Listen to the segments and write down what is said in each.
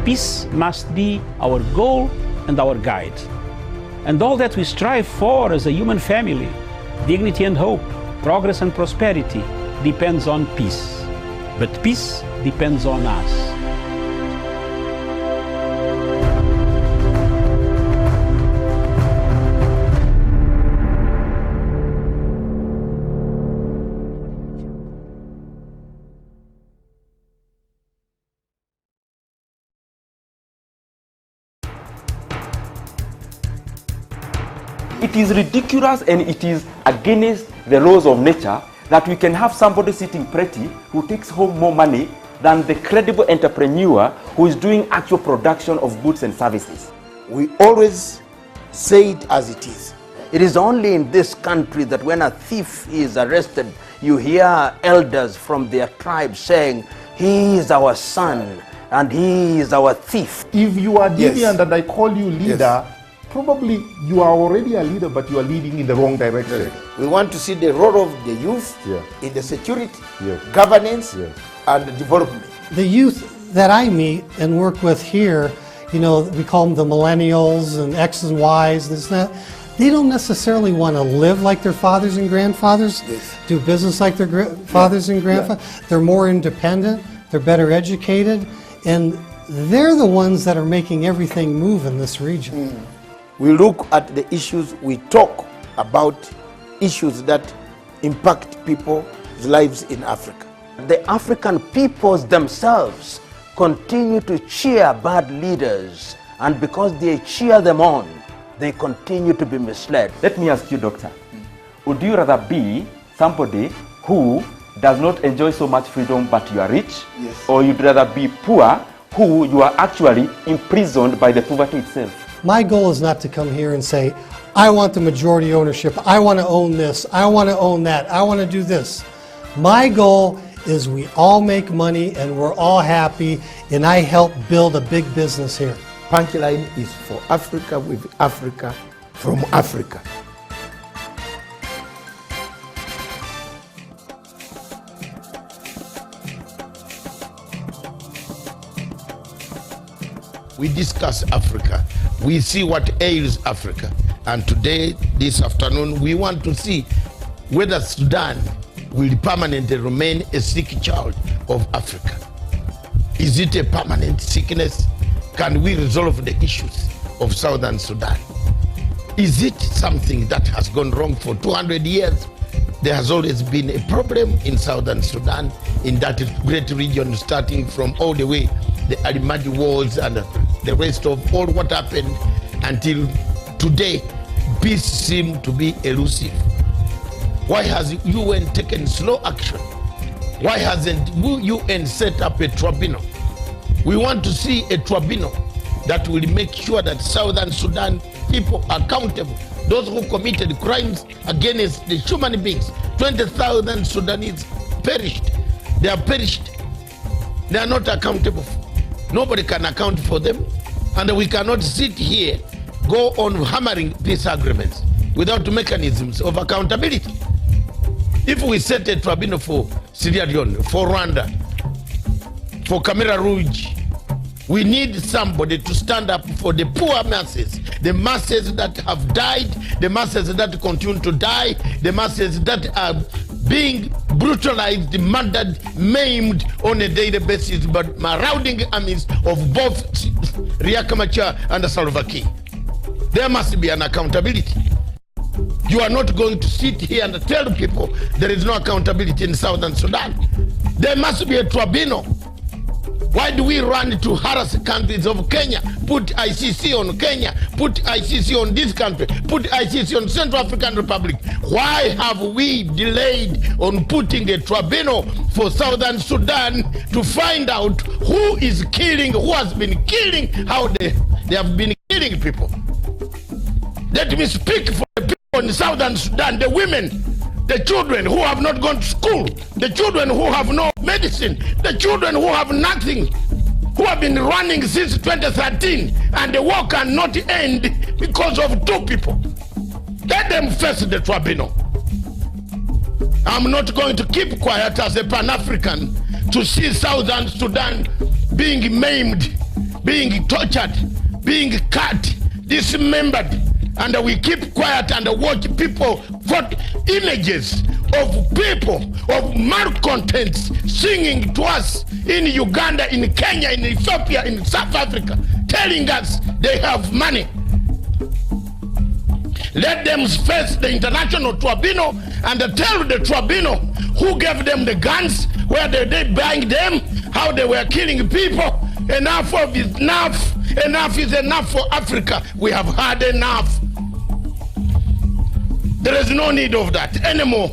Peace must be our goal and our guide. And all that we strive for as a human family, dignity and hope, progress and prosperity, depends on peace. But peace depends on us. It is ridiculous and it is against the laws of nature that we can have somebody sitting pretty who takes home more money than the credible entrepreneur who is doing actual production of goods and services. We always say it as it is. It is only in this country that when a thief is arrested, you hear elders from their tribe saying, "He is our son and he is our thief." If you are deviant and I call you leader, Yes. probably you are already a leader, but you are leading in the wrong direction. We want to see the role of the youth Yeah. in the security, Yes. governance, Yes. and development. The youth that I meet and work with here, you know, we call them the millennials and X's and Y's, this and that. They don't necessarily want to live like their fathers and grandfathers, Yes. do business like their fathers and grandfathers. They're more independent, they're better educated, and they're the ones that are making everything move in this region. We look at the issues, we talk about issues that impact people's lives in Africa. The African peoples themselves continue to cheer bad leaders, and because they cheer them on, they continue to be misled. Let me ask you, doctor, would you rather be somebody who does not enjoy so much freedom but you are rich? Yes. Or you'd rather be poor who you are actually imprisoned by the poverty itself? My goal is not to come here and say, I want the majority ownership, I want to own this, I want to own that, I want to do this. My goal is we all make money and we're all happy, and I help build a big business here. Punchline is for Africa, with Africa, from Africa. We discuss Africa. We see what ails Africa. And today, this afternoon, we want to see whether Sudan will permanently remain a sick child of Africa. Is it a permanent sickness? Can we resolve the issues of Southern Sudan? Is it something that has gone wrong for 200 years? There has always been a problem in Southern Sudan, in that great region, starting from all the way the Alimadi Wars and the rest of all what happened until today. Peace seems to be elusive. Why has UN taken slow action? Why hasn't UN set up a tribunal? We want to see a tribunal that will make sure that Southern Sudan people are accountable. Those who committed crimes against the human beings. 20,000 Sudanese perished. They are perished. They are not accountable. Nobody can account for them. And we cannot sit here, go on hammering peace agreements without mechanisms of accountability. If we set a tribunal for Sierra Leone, for Rwanda, for Camera Rouge, we need somebody to stand up for the poor masses, the masses that have died, the masses that continue to die, the masses that are being brutalized, murdered, maimed on a daily basis by marauding armies of both Riek Machar and Salva Kiir. There must be an accountability. You are not going to sit here and tell people there is no accountability in Southern Sudan. There must be a tribunal. Why do we run to harass countries of Kenya, put ICC on Kenya, put ICC on this country, put ICC on Central African Republic? Why have we delayed on putting a tribunal for Southern Sudan to find out who is killing, who has been killing, how they have been killing people? Let me speak for the people in Southern Sudan, the women, the children who have not gone to school, the children who have no medicine, the children who have nothing, who have been running since 2013, and the war cannot end because of two people. Let them face the tribunal. I'm not going to keep quiet as a Pan-African to see Southern Sudan being maimed, being tortured, being cut, dismembered, and we keep quiet and watch people vote images of people, of malcontents singing to us in Uganda, in Kenya, in Ethiopia, in South Africa, telling us they have money. Let them face the international tribunal and tell the tribunal who gave them the guns, where they buying them, how they were killing people. Enough of is enough. Enough is enough for Africa. We have had enough. There is no need of that anymore.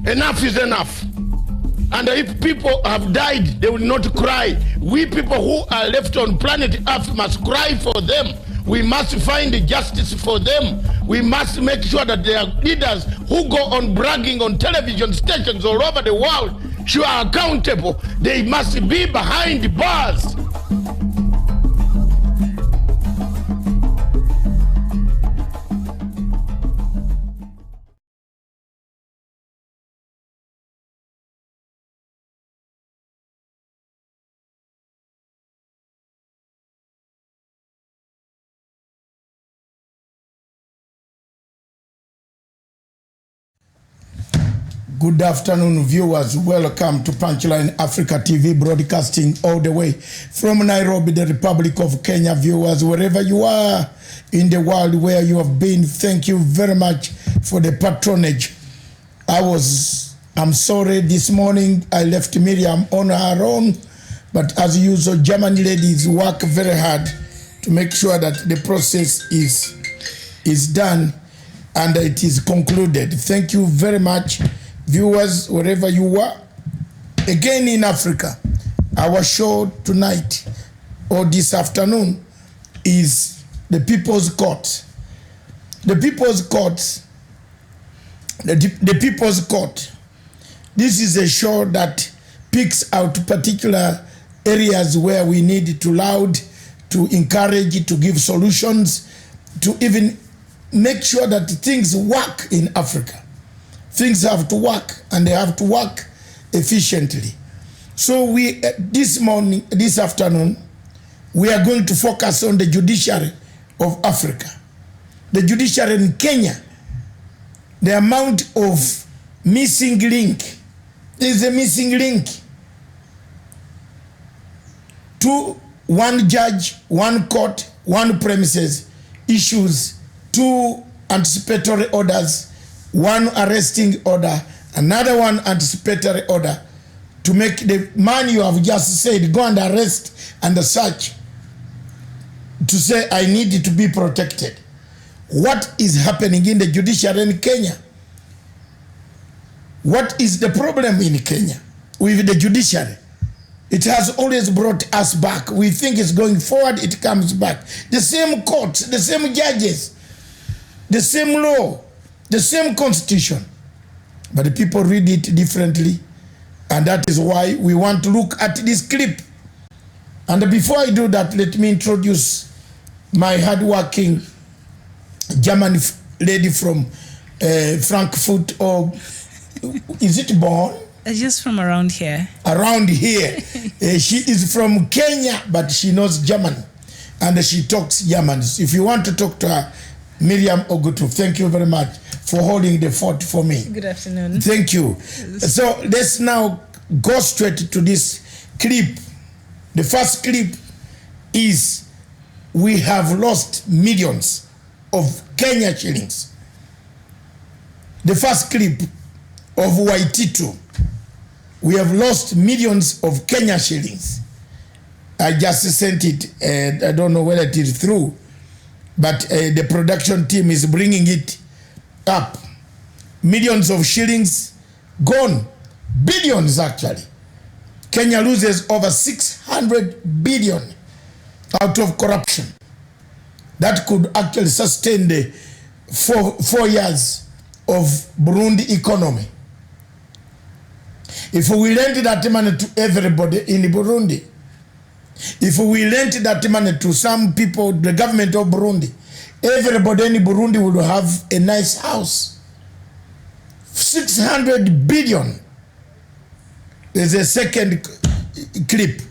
Enough is enough. And if people have died, they will not cry. We people who are left on planet Earth must cry for them. We must find justice for them. We must make sure that their leaders who go on bragging on television stations all over the world who are accountable. They must be behind bars. Good afternoon, viewers. Welcome to Punchline Africa TV, broadcasting all the way from Nairobi, the Republic of Kenya. Viewers, wherever you are in the world where you have been, thank you very much for the patronage. I'm sorry this morning I left Miriam on her own, but as usual, German ladies work very hard to make sure that the process is done and it is concluded. Thank you very much. Viewers, wherever you are, again in Africa, our show tonight or this afternoon is the People's Court. The People's Court, the People's Court. This is a show that picks out particular areas where we need to loud, to encourage, to give solutions, to even make sure that things work in Africa. Things have to work, and they have to work efficiently. So we, this afternoon, we are going to focus on the judiciary of Africa. The judiciary in Kenya, the amount of missing link, is a missing link. One judge, one court, one premises issues 2 anticipatory orders, one arresting order, another one anticipatory order, to make the man you have just said go and arrest and search, to say I need to be protected. What is happening in the judiciary in Kenya? What is the problem in Kenya with the judiciary? It has always brought us back. We think it's going forward, it comes back. The same courts, the same judges, the same law, the same constitution, but the people read it differently, and that is why we want to look at this clip. And before I do that, let me introduce my hardworking German lady from Frankfurt, or is it Bonn? Just from around here. Around here. She is from Kenya, but she knows German, and she talks German. If you want to talk to her, Miriam Ogutu, thank you very much for holding the fort for me. Good afternoon. Thank you. So let's now go straight to this clip. The first clip is we have lost millions of Kenya shillings. The first clip of Waititu. We have lost millions of Kenya shillings. I just sent it, and I don't know whether it is through, but the production team is bringing it up. Millions of shillings gone. Billions, actually. Kenya loses over 600 billion out of corruption. That could actually sustain the four years of Burundi economy. If we lend that money to everybody in Burundi, if we lend that money to some people, the government of Burundi, everybody in Burundi would have a nice house. 600 billion. There's a second clip.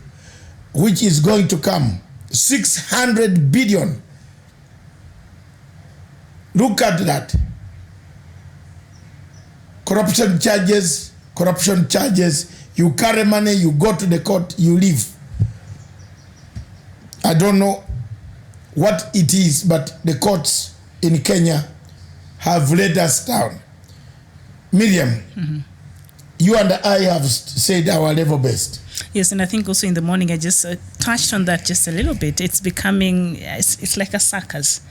which is going to come, 600 billion. Look at that. Corruption charges, you carry money, you go to the court, you leave. I don't know what it is, but the courts in Kenya have let us down. Miriam, you and I have said our level best. Yes, and I think also in the morning I just touched on that just a little bit. It's becoming, it's like a circus.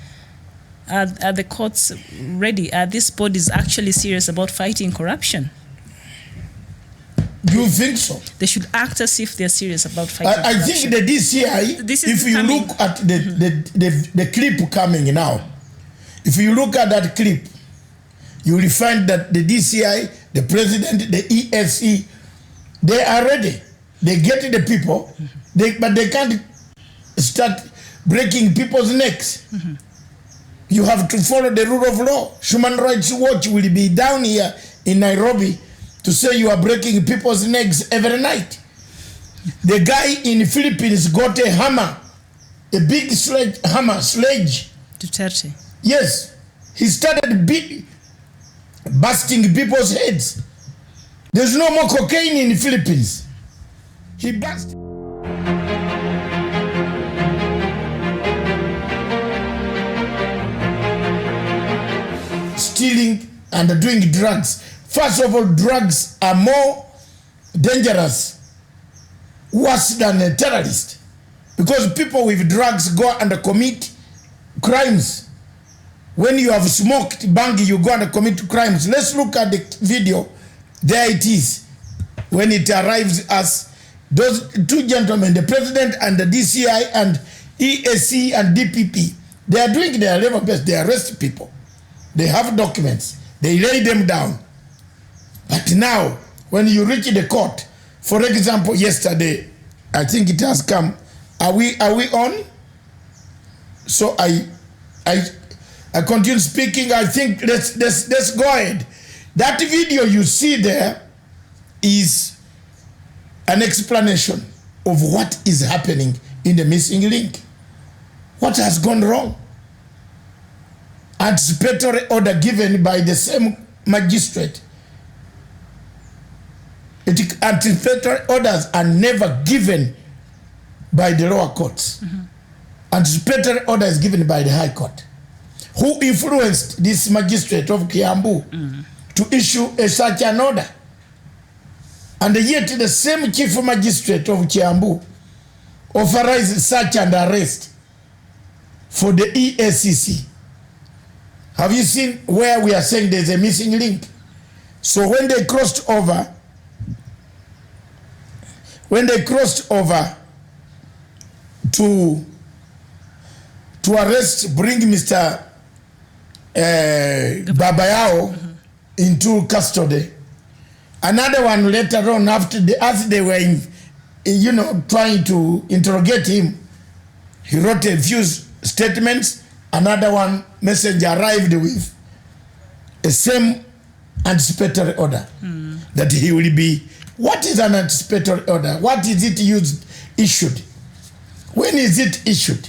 Are the courts ready? Are these bodies actually serious about fighting corruption? You think so? They should act as if they're serious about fighting I corruption. think the DCI, if you look at the clip coming now, if you look at that clip, you will find that the DCI, the president, the ESC, they are ready. They get the people, but they can't start breaking people's necks. You have to follow the rule of law. Human Rights Watch will be down here in Nairobi to say you are breaking people's necks every night. The guy in the Philippines got a hammer, a big sledge. Duterte. Yes, he started busting people's heads. There's no more cocaine in the Philippines. He busted. Stealing and doing drugs. First of all, drugs are more dangerous, worse than a terrorist, because people with drugs go and commit crimes. When you have smoked bang, you go and commit crimes. Let's look at the video. There it is. When it arrives as those two gentlemen, the president and the DCI and ESC and DPP, they are doing their level best. They arrest people. They have documents. They lay them down. But now, when you reach the court, for example, yesterday, I think it has come. Are we on? So I continue speaking. I think let's go ahead. That video you see there is an explanation of what is happening in the missing link. What has gone wrong? Anticipatory order given by the same magistrate. Anticipatory orders are never given by the lower courts. Anticipatory order is given by the High Court. Who influenced this magistrate of Kiambu to issue a such an order? And yet the same chief magistrate of Kiambu authorized search and arrest for the ESCC. Have you seen where we are saying there's a missing link? So when they crossed over, to arrest, bring Mr. Babayao into custody, another one later on, as they were trying to interrogate him, he wrote a few statements. Another one messenger arrived with a same anticipatory order that he will be. What is an anticipatory order? What is it issued? When is it issued?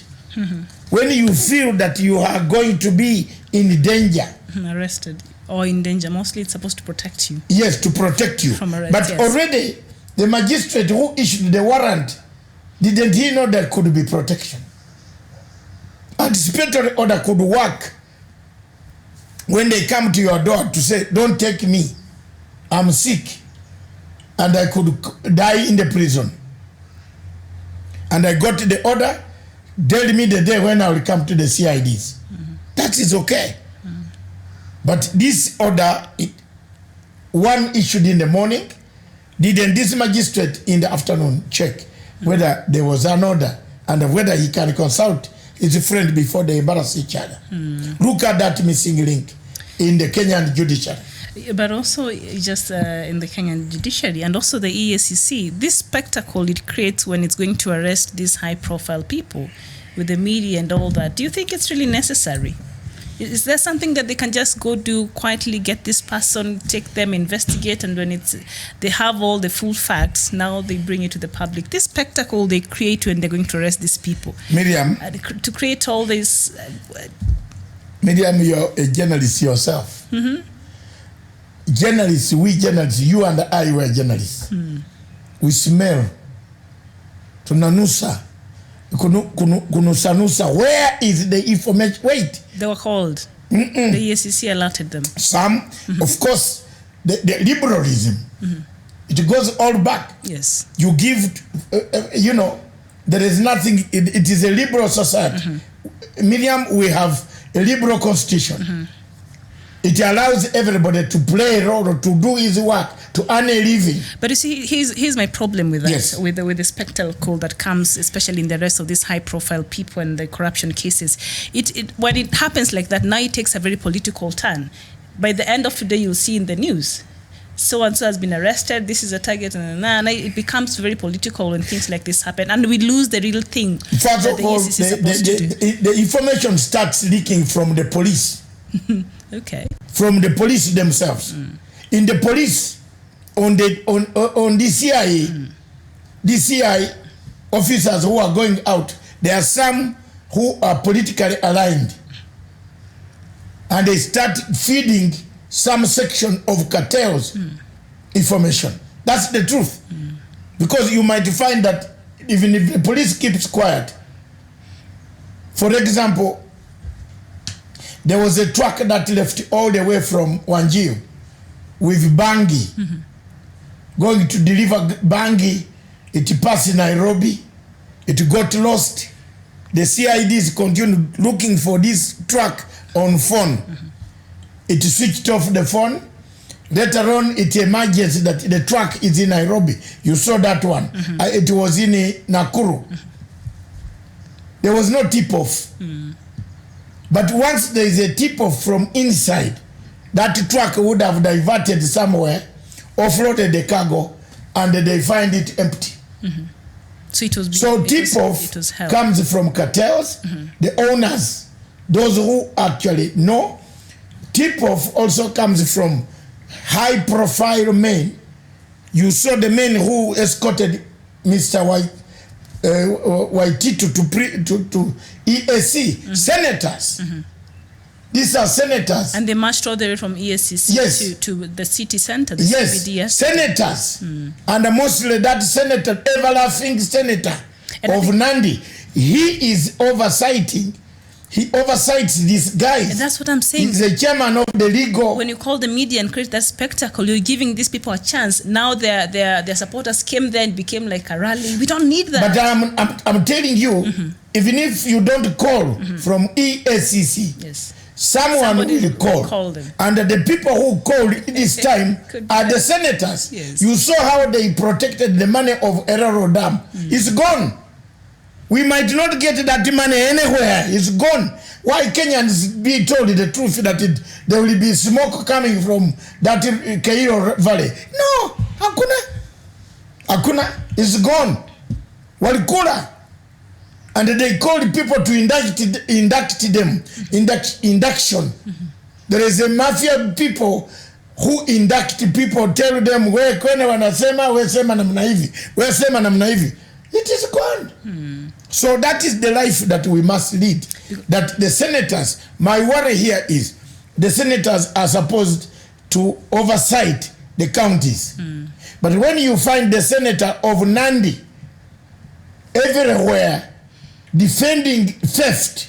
When you feel that you are going to be in danger. Arrested or in danger. Mostly it's supposed to protect you. Yes, to protect you. From arrest, but yes. Already the magistrate who issued the warrant, didn't he know there could be protection? Anticipatory order could work when they come to your door to say, don't take me, I'm sick, and I could die in the prison. And I got the order, tell me the day when I will come to the CIDs. That is okay. But this order, one issued in the morning, didn't this magistrate in the afternoon check whether there was an order and whether he can consult his friend before they embarrass each other? Look at that missing link in the Kenyan judiciary. But also just in the Kenyan judiciary and also the EACC, this spectacle it creates when it's going to arrest these high-profile people with the media and all that. Do you think it's really necessary? Is there something that they can just go do quietly, get this person, take them, investigate, and when they have all the full facts, now they bring it to the public? This spectacle they create when they're going to arrest these people. Miriam. To create all this... Miriam, you're a journalist yourself. Mm-hmm. Journalists, we journalists, you and I were journalists. We smell. Tunanusa. Kunusanusa. Where is the information? Wait. They were called. The EACC alerted them. Some, of course, the liberalism. It goes all back. Yes. You give, there is nothing, it is a liberal society. Miriam, we have a liberal constitution. It allows everybody to play a role, or to do his work, to earn a living. But you see, here's my problem with that, yes. with the spectacle that comes, especially in the rest of these high-profile people and the corruption cases. When it happens like that, now it takes a very political turn. By the end of today, you'll see in the news, so-and-so has been arrested, this is a target, and it becomes very political when things like this happen, and we lose the real thing. First of all, the information starts leaking from the police. Okay. From the police themselves. In the police, on the CIA, DCI officers who are going out, there are some who are politically aligned. And they start feeding some section of cartels information. That's the truth. Because you might find that even if the police keeps quiet, for example, there was a truck that left all the way from Wanjiu with Bangi, going to deliver Bangi. It passed Nairobi. It got lost. The CIDs continued looking for this truck on phone. It switched off the phone. Later on, it emerges that the truck is in Nairobi. You saw that one. It was in Nakuru. There was no tip-off. But once there is a tip-off from inside, that truck would have diverted somewhere, offloaded the cargo, and they find it empty. So tip-off comes from cartels, the owners, those who actually know. Tip-off also comes from high-profile men. You saw the men who escorted Mr. Waititu to EAC, senators. These are senators. And they marched all the way from EACC to the city center, the CBD. Senators. And mostly that senator, ever-laughing senator of Nandi, he is oversighting. He oversights these guys. And that's what I'm saying. He's the chairman of the legal. When you call the media and create that spectacle, you're giving these people a chance. Now their supporters came there and became like a rally. We don't need that. But I'm telling you, even if you don't call from EACC, someone will call them. And the people who called this time are the senators. You saw how they protected the money of Eraro Dam. It's gone. We might not get that money anywhere. It's gone. Why Kenyans be told the truth that there will be smoke coming from that Keio Valley? No, hakuna. It's gone. Walikula. And they called people to induct them. Induction. There is a mafia people who induct people, tell them where kwene wanasema, we sema namna hivi, we sema namna hivi. It is gone. So that is the life that we must lead. That the senators, my worry here is, the senators are supposed to oversight the counties. But when you find the senator of Nandi everywhere defending theft,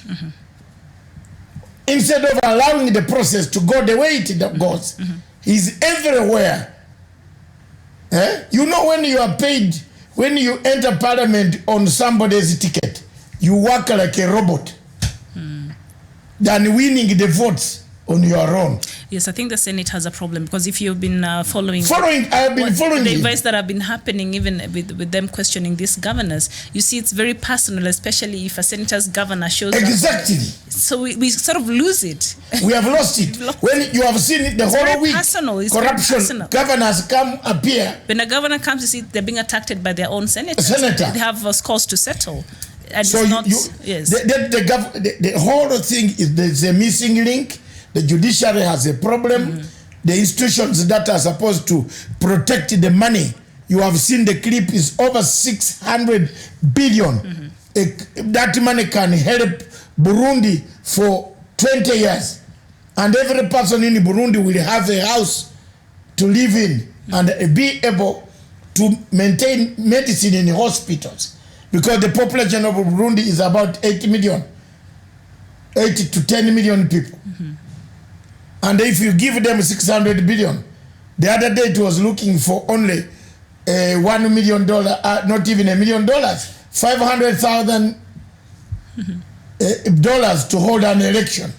instead of allowing the process to go the way it goes, he's everywhere. You know, when you are paid, when you enter parliament on somebody's ticket, you work like a robot than winning the votes on your own. Yes, I think the Senate has a problem, because if you've been following I have been following the events that have been happening, even with them questioning these governors, you see it's very personal, especially if a senator's governor shows exactly. So we sort of lose it. We have lost it. When you have seen it the whole week, corruption, governors come appear. When a governor comes, you see they're being attacked by their own senators. They have cause to settle. And So it's not, yes. The whole thing is there's a missing link. The judiciary has a problem. The institutions that are supposed to protect the money, you have seen the clip, is over 600 billion. That money can help Burundi for 20 years. And every person in Burundi will have a house to live in and be able to maintain medicine in hospitals. Because the population of Burundi is about 80 million, 80 to 10 million people. And if you give them 600 billion, the other day it was looking for only $1 million, not even $1 million, $500,000 dollars to hold an election.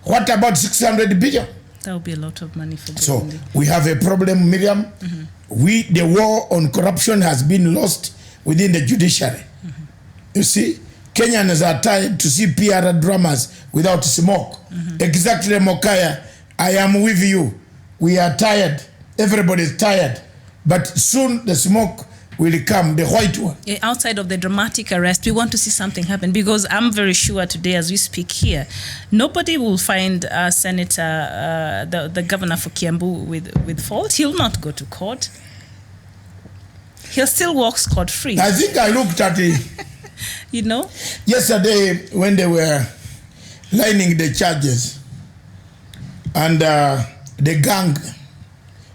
What about 600 billion? That would be a lot of money for Burundi. So we have a problem, Miriam. The war on corruption has been lost within the judiciary. You see, Kenyans are tired to see PR dramas without smoke. Exactly, Mokaya, I am with you. We are tired. Everybody is tired. But soon the smoke will come, the white one. Outside of the dramatic arrest, we want to see something happen, because I'm very sure today as we speak here, nobody will find Senator, the governor for Kiambu with fault. He'll not go to court. He'll still walk scot-free. I think I looked at it. You know? Yesterday when they were lining the charges and the gang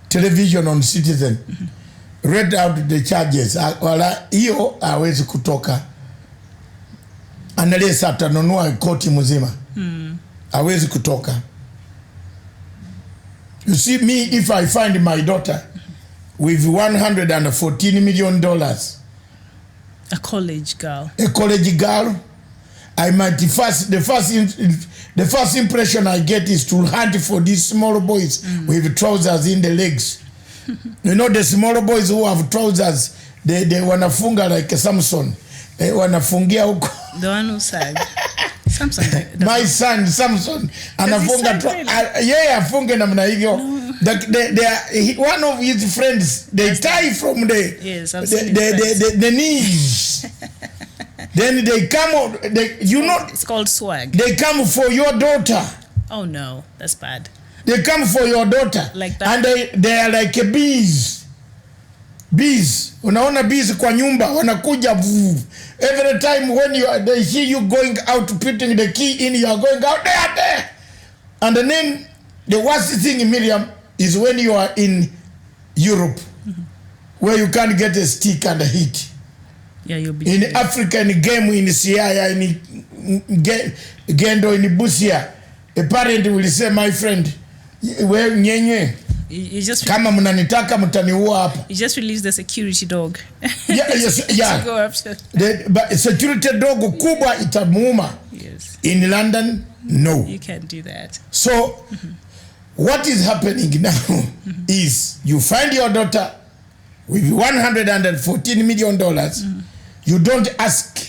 television on Citizen read out the charges. Wala hiyo hawezi kutoka. Analesa atanunua koti mzima. Hawezi kutoka. You see, me, if I find my daughter with $114 million, a college girl, I might the first impression I get is to hunt for these small boys with trousers in the legs. You know, the small boys who have trousers, they wanafunga like Samson. Wanafungia huko. The one who said Samson. My son Samson anafunga afunge namna hivyo. One of his friends, they tie from the knees. Then they come, it's called swag. They come for your daughter. Oh no, that's bad. They come for your daughter. Like that. And they are like bees. Bees. Unaona bees kwa nyumba, wanakuja. Every time when they see you going out, putting the key in, you are going out there. And then the worst thing, Miriam, is when you are in Europe, where you can't get a stick and a hit. Yeah, you'll be in African game, in Siaya, in Gendo, in Busia, a parent will say, my friend, where nyenye? You just kama mnanitaka mtaniua hapa. You just release the security dog. Yeah. To go after. But security dog kubwa itamuuma. Yes. In London, no. You can't do that. So, what is happening now is you find your daughter with $114 million. You don't ask.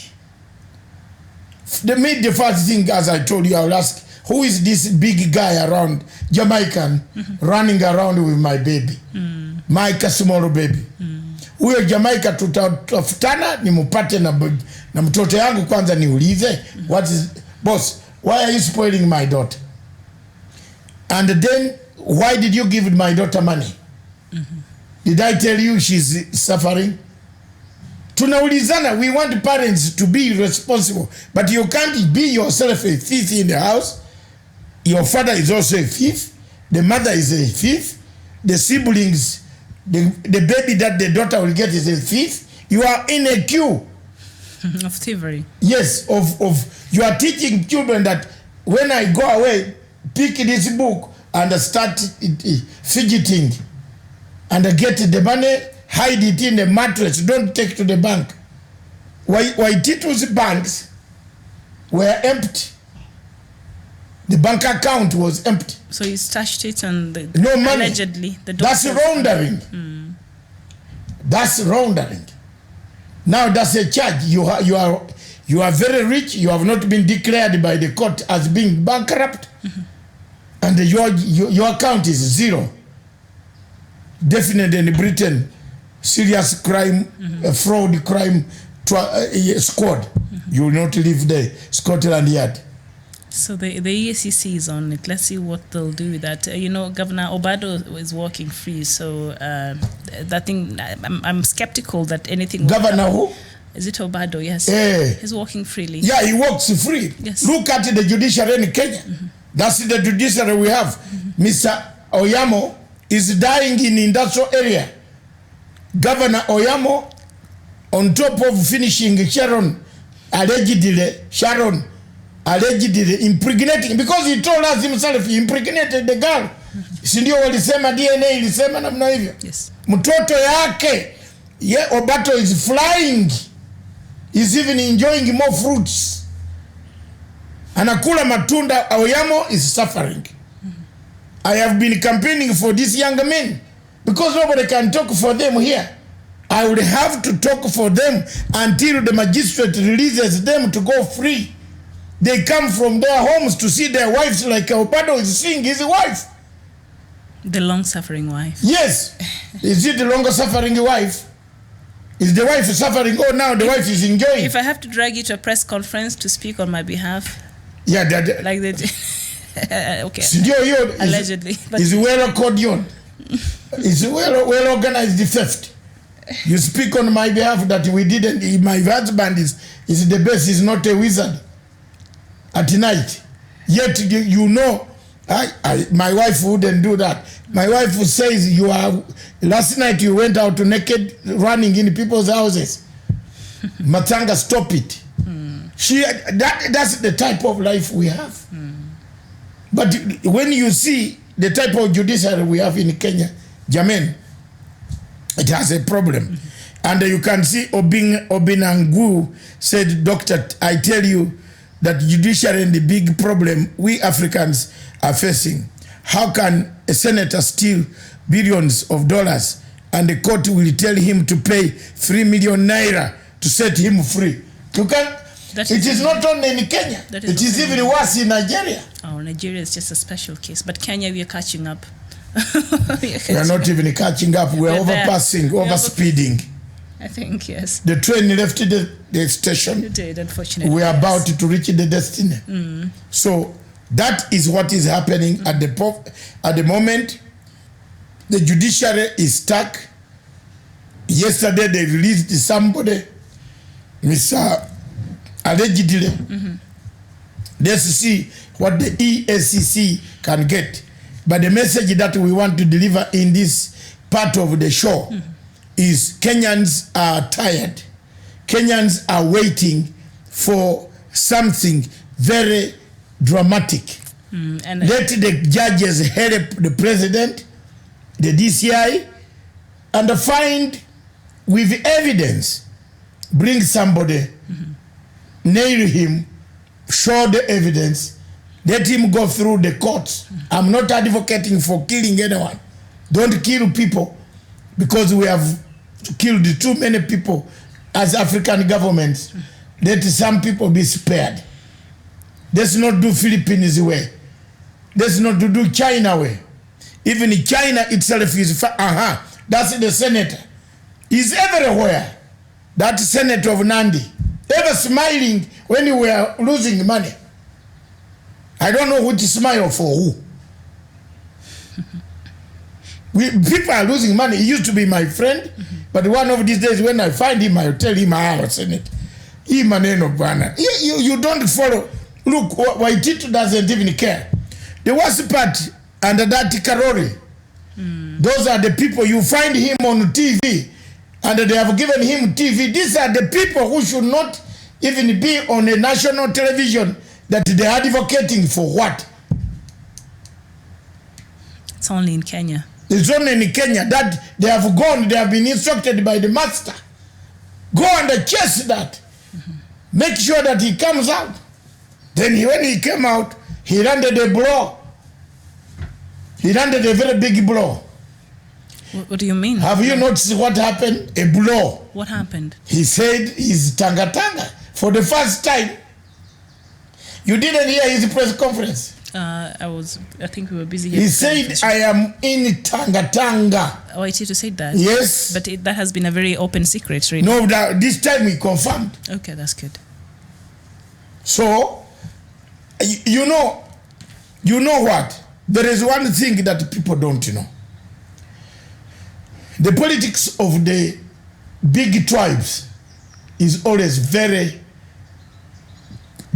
The first thing, as I told you, I will ask, who is this big guy around, Jamaican, running around with my baby? My small baby. Huyo Jamaica tutafutana nimupate na mtoto yangu kwanza niulize, what is, boss, why are you spoiling my daughter? And then, why did you give my daughter money? Did I tell you she's suffering? Tunaulizana, we want parents to be responsible, but you can't be yourself a thief in the house. Your father is also a thief. The mother is a thief. The siblings, the baby that the daughter will get is a thief. You are in a queue of thievery. Yes, you are teaching children that when I go away, pick this book and start fidgeting and get the money, hide it in the mattress, don't take to the bank. Why Tito's banks were empty. The bank account was empty. So you stashed it and no money. Allegedly. That's laundering. That's laundering. Now that's a charge. You are very rich. You have not been declared by the court as being bankrupt. And your account is zero. Definitely in Britain, serious crime, fraud crime squad. You will not leave the Scotland Yard. So the EACC is on it. Let's see what they'll do with that. Governor Obado is walking free, so that thing, I'm skeptical that anything. Governor who? Is it Obado? Yes. He's walking freely. Yeah, he walks free. Yes. Look at the judiciary in Kenya. That's the judiciary we have. Mr. Oyamo is dying in industrial area. Governor Oyamo, on top of finishing Sharon allegedly impregnating, because he told us himself he impregnated the girl. Sindio walisema DNA ilisema namna hivyo. Yes. Mtoto yake, Obato is flying. He's even enjoying more fruits. Anakula matunda. Oyamo is suffering. I have been campaigning for these young men because nobody can talk for them here. I would have to talk for them until the magistrate releases them to go free. They come from their homes to see their wives, like Obado is seeing his wife. The long-suffering wife. Yes. Is it the longer-suffering wife? Is the wife suffering? Oh, now the wife is enjoying. If I have to drag you to a press conference to speak on my behalf. Yeah, like they did. Okay. Allegedly. It's well accordioned. It's well organized theft. You speak on my behalf that we didn't. My husband is the best. He's not a wizard. At night, yet my wife wouldn't do that. My wife says last night you went out naked running in people's houses. Matanga, stop it. That's the type of life we have. But when you see the type of judiciary we have in Kenya, Jamen, it has a problem. And you can see Obinangu said, Doctor, I tell you that judiciary and the big problem we Africans are facing. How can a senator steal billions of dollars and the court will tell him to pay 3 million naira to set him free? You can. It is not only in Kenya. It is even worse in Nigeria. Oh, Nigeria is just a special case. But Kenya, we are catching up. We are not even catching up. We are overpassing, overspeeding. I think, yes. The train left the station. It did, unfortunately. We are about to reach the destiny. So that is what is happening at the moment. The judiciary is stuck. Yesterday they released somebody, Mr. Allegedly. Let's see what the EACC can get. But the message that we want to deliver in this part of the show is Kenyans are tired. Kenyans are waiting for something very dramatic. Let the judges help the president, the DCI, and find with evidence, bring somebody, nail him, show the evidence, let him go through the courts. I'm not advocating for killing anyone. Don't kill people, because we have killed too many people as African governments. Let some people be spared. Let's not do Philippines way. Let's not do China way. Even China itself is, that's the senator. He's everywhere. That senator of Nandi, ever smiling when we were losing money. I don't know who to smile for who. People are losing money. He used to be my friend, but one of these days when I find him, I'll tell him I was in it. You don't follow. Look, Waititu doesn't even care. The worst part, under that Karori, those are the people, you find him on TV, and they have given him TV. These are the people who should not even be on a national television, that they are advocating for what? It's only in Kenya. It's only in Kenya that they have gone, they have been instructed by the master. Go and chase that. Make sure that he comes out. Then when he came out, he landed a blow. He landed a very big blow. What do you mean? Have you noticed what happened? A blow. What happened? He said he's Tanga for the first time. You didn't hear his press conference. I think we were busy here. He said, I am in Tanga. Oh, it to say that? Yes. But that has been a very open secret, really. No, this time he confirmed. Okay, that's good. So, you know what? There is one thing that people don't know. The politics of the big tribes is always very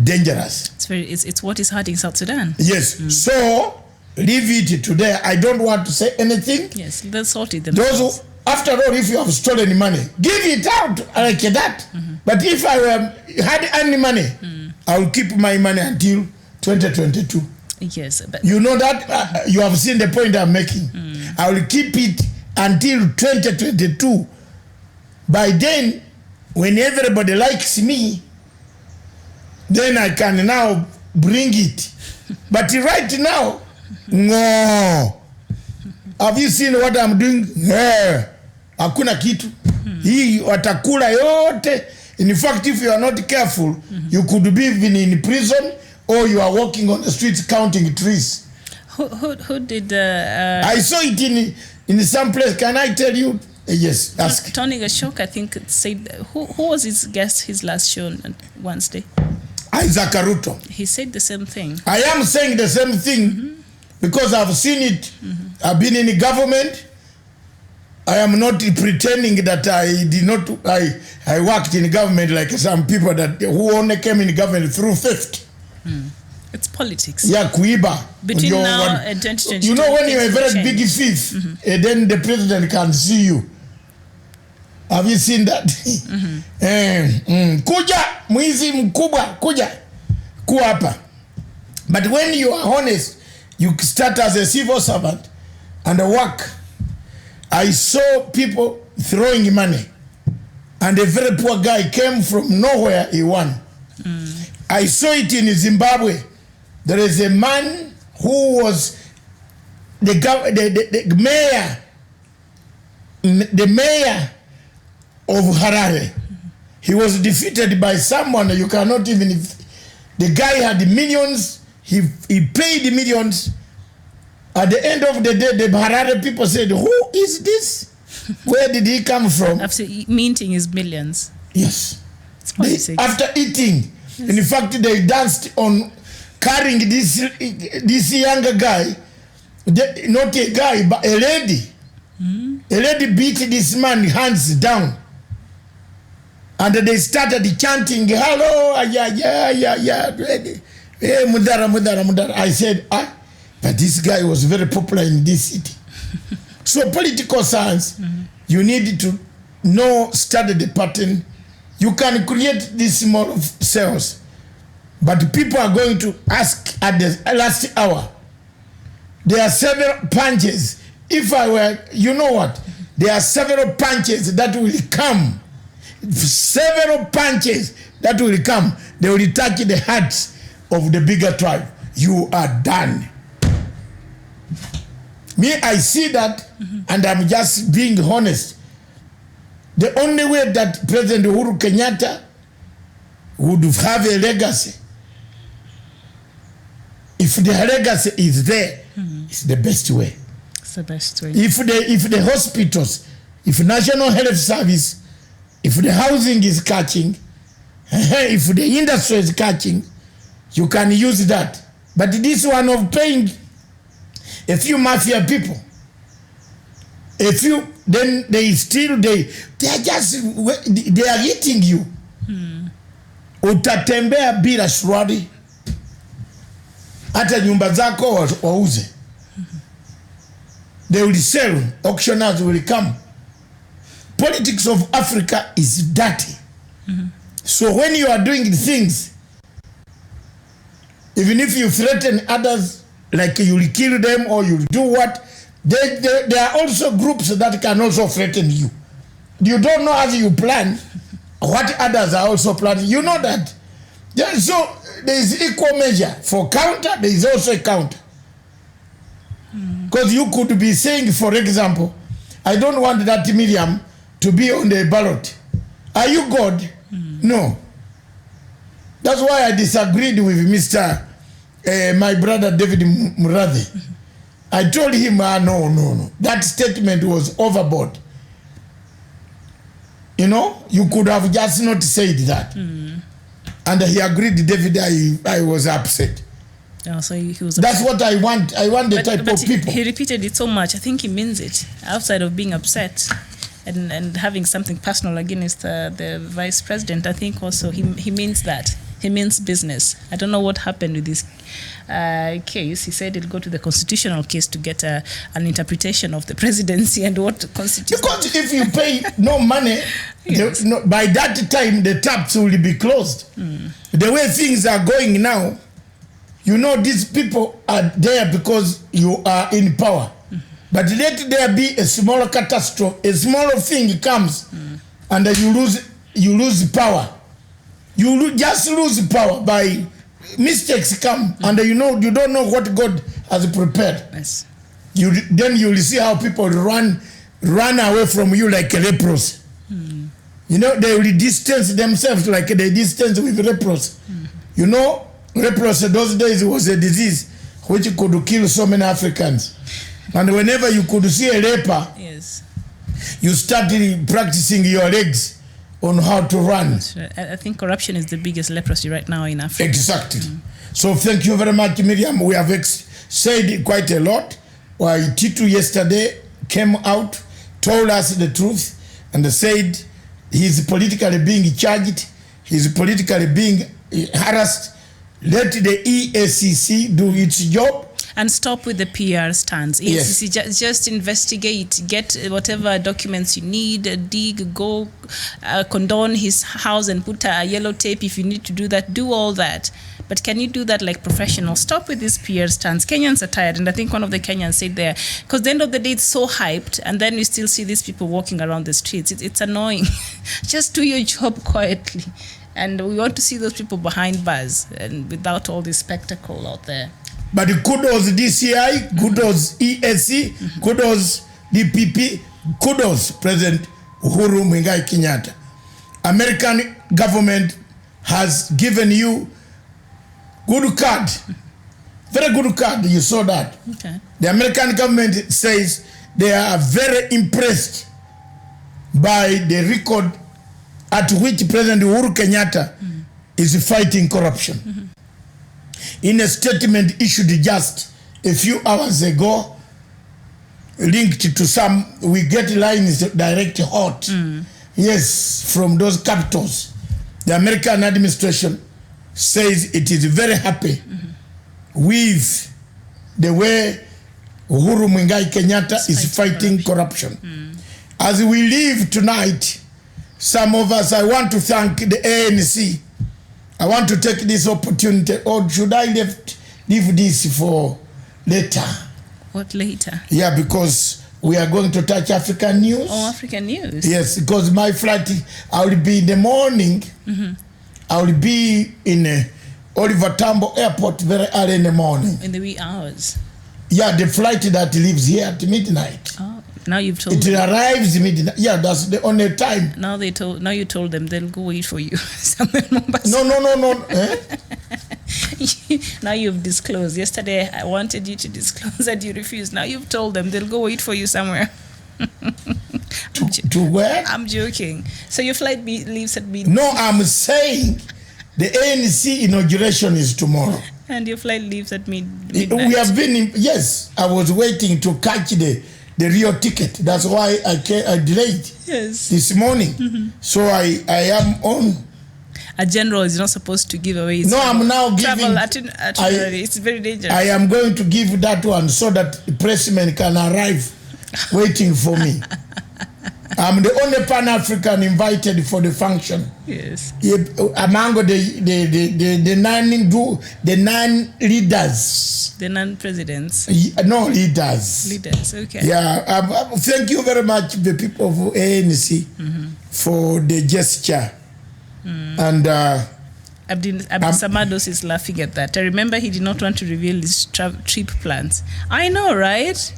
dangerous. It's what is hurting South Sudan. Yes. So leave it today. I don't want to say anything. Yes, they'll sort it themselves. Those who, after all, if you have stolen money, give it out like that. But if I had any money, I will keep my money until 2022. Yes, but you know that you have seen the point I'm making. I will keep it until 2022. By then, when everybody likes me, then I can now bring it. But right now, no. Have you seen what I'm doing? Hakuna kitu. Hii watakula yote. In fact, if you are not careful, you could be even in prison, or you are walking on the streets counting trees. Who did I saw it in some place. Can I tell you? Yes, ask. Tony Gashok, I think, said, who was his guest his last show on Wednesday? Isaac Ruto. He said the same thing. I am saying the same thing because I've seen it. I've been in the government. I am not pretending that I did not. I worked in government like some people that who only came in government through theft. It's politics. Yeah, kuiba. Between now and 2022. You know when you're a very big thief, and then the president can see you. Have you seen that? Kuja, mwizi mkubwa, kuja. Kuwa hapa. But when you are honest, you start as a civil servant and work. I saw people throwing money. And a very poor guy came from nowhere, he won. I saw it in Zimbabwe. There is a man who was the mayor of Harare. He was defeated by someone you cannot even. The guy had millions. He paid millions. At the end of the day, the Harare people said, "Who is this? Where did he come from?" After minting his millions. Yes. It's politics. After eating, in fact, they danced on carrying this younger guy, not a guy, but a lady. A lady beat this man hands down. And they started chanting, "Hello, mudara, mudara, mudara." I said, but this guy was very popular in this city. So political science, you need to study the pattern. You can create this small cells, but people are going to ask at the last hour. There are several punches. If I were, you know what? There are several punches that will come. Several punches that will come. They will touch the hearts of the bigger tribe. You are done. Me, I see that, and I'm just being honest. The only way that President Uhuru Kenyatta would have a legacy, if the legacy is there, it's the best way. It's the best way. If the hospitals, if National Health Service, if the housing is catching, if the industry is catching, you can use that. But this one of paying a few mafia people, then they are eating you. Utatembea bila shwari. Hata nyumba zako wauze. They will sell, auctioneers will come. Politics of Africa is dirty. So when you are doing things, even if you threaten others, like you will kill them or you do what, there are also groups that can also threaten you. You don't know as you plan what others are also planning. You know that. So there is equal measure. For counter, there is also a counter. Because you could be saying, for example, I don't want that Miriam to be on the ballot. Are you God? No. That's why I disagreed with my brother David Murathe. I told him, no. That statement was overboard. You know, you could have just not said that. And he agreed, David, I was upset. Oh, so he was That's upset. what I want. I want the type of people. He repeated it so much. I think he means it. Outside of being upset and having something personal against the vice president, I think also he means that. He means business. I don't know what happened with this case. He said he'll go to the constitutional case to get an interpretation of the presidency and what constitutes. Because if you pay no money, Yes. by that time the taps will be closed. The way things are going now, you know these people are there because you are in power. But let there be a smaller catastrophe, a smaller thing comes, and you lose power. You just lose power by mistakes come, and you don't know what God has prepared. Yes. Then you will see how people run away from you like leprosy. You know, they will distance themselves like they distance with leprosy. You know, leprosy those days was a disease which could kill so many Africans. And whenever you could see a leper, Yes. you started practicing your legs on how to run. Sure. I think corruption is the biggest leprosy right now in Africa. Exactly. So thank you very much, Miriam. We have said quite a lot. Why Titu yesterday came out, told us the truth, and said he's politically being charged, he's politically being harassed. Let the EACC do its job. And stop with the PR stunts. Yes. Just investigate, get whatever documents you need, dig, go condone his house and put a yellow tape if you need to do that. Do all that. But can you do that like professionals? Stop with these PR stunts. Kenyans are tired, and I think one of the Kenyans said there, because at the end of the day, it's so hyped, and then we still see these people walking around the streets. It's annoying. Just do your job quietly. And we want to see those people behind bars and without all this spectacle out there. But kudos DCI, kudos ESC, kudos DPP, kudos President Uhuru Muigai Kenyatta. American government has given you good card, very good card. You saw that. Okay. The American government says they are very impressed by the record at which President Uhuru Kenyatta is fighting corruption. In a statement issued just a few hours ago, linked to some, we get lines direct hot. Yes, from those capitals. The American administration says it is very happy with the way Uhuru Muigai Kenyatta is fighting corruption. As we leave tonight, some of us, I want to thank the ANC. I want to take this opportunity, or should I leave this for later? What later? Yeah, because we are going to touch African news. Oh, African news. Yes, because my flight, I will be in the morning. I will be in Oliver Tambo Airport very early in the morning. In the wee hours. Yeah, the flight that leaves here at midnight. Oh, now you've told It them. arrives midnight. Yeah, that's the only time. Now you told them they'll go wait for you somewhere in Mombasa. No. Now you've disclosed. Yesterday I wanted you to disclose that you refused. Now you've told them they'll go wait for you somewhere. To where? I'm joking. So your flight leaves at midnight. No, I'm saying the ANC inauguration is tomorrow. And your flight leaves at midnight. We have been, yes, I was waiting to catch the real ticket. That's why I delayed Yes. this morning. So I am on. A general is not supposed to give away his No, I'm now travel giving. itinerary. It's very dangerous. I am going to give that one so that the pressmen can arrive waiting for me. I'm the only Pan-African invited for the function. Yes. Among the nine leaders. The non-presidents. No, leaders. Leaders, okay. Yeah, thank you very much, the people of ANC, for the gesture. And Abdul Samados is laughing at that. I remember he did not want to reveal his trip plans. I know, right?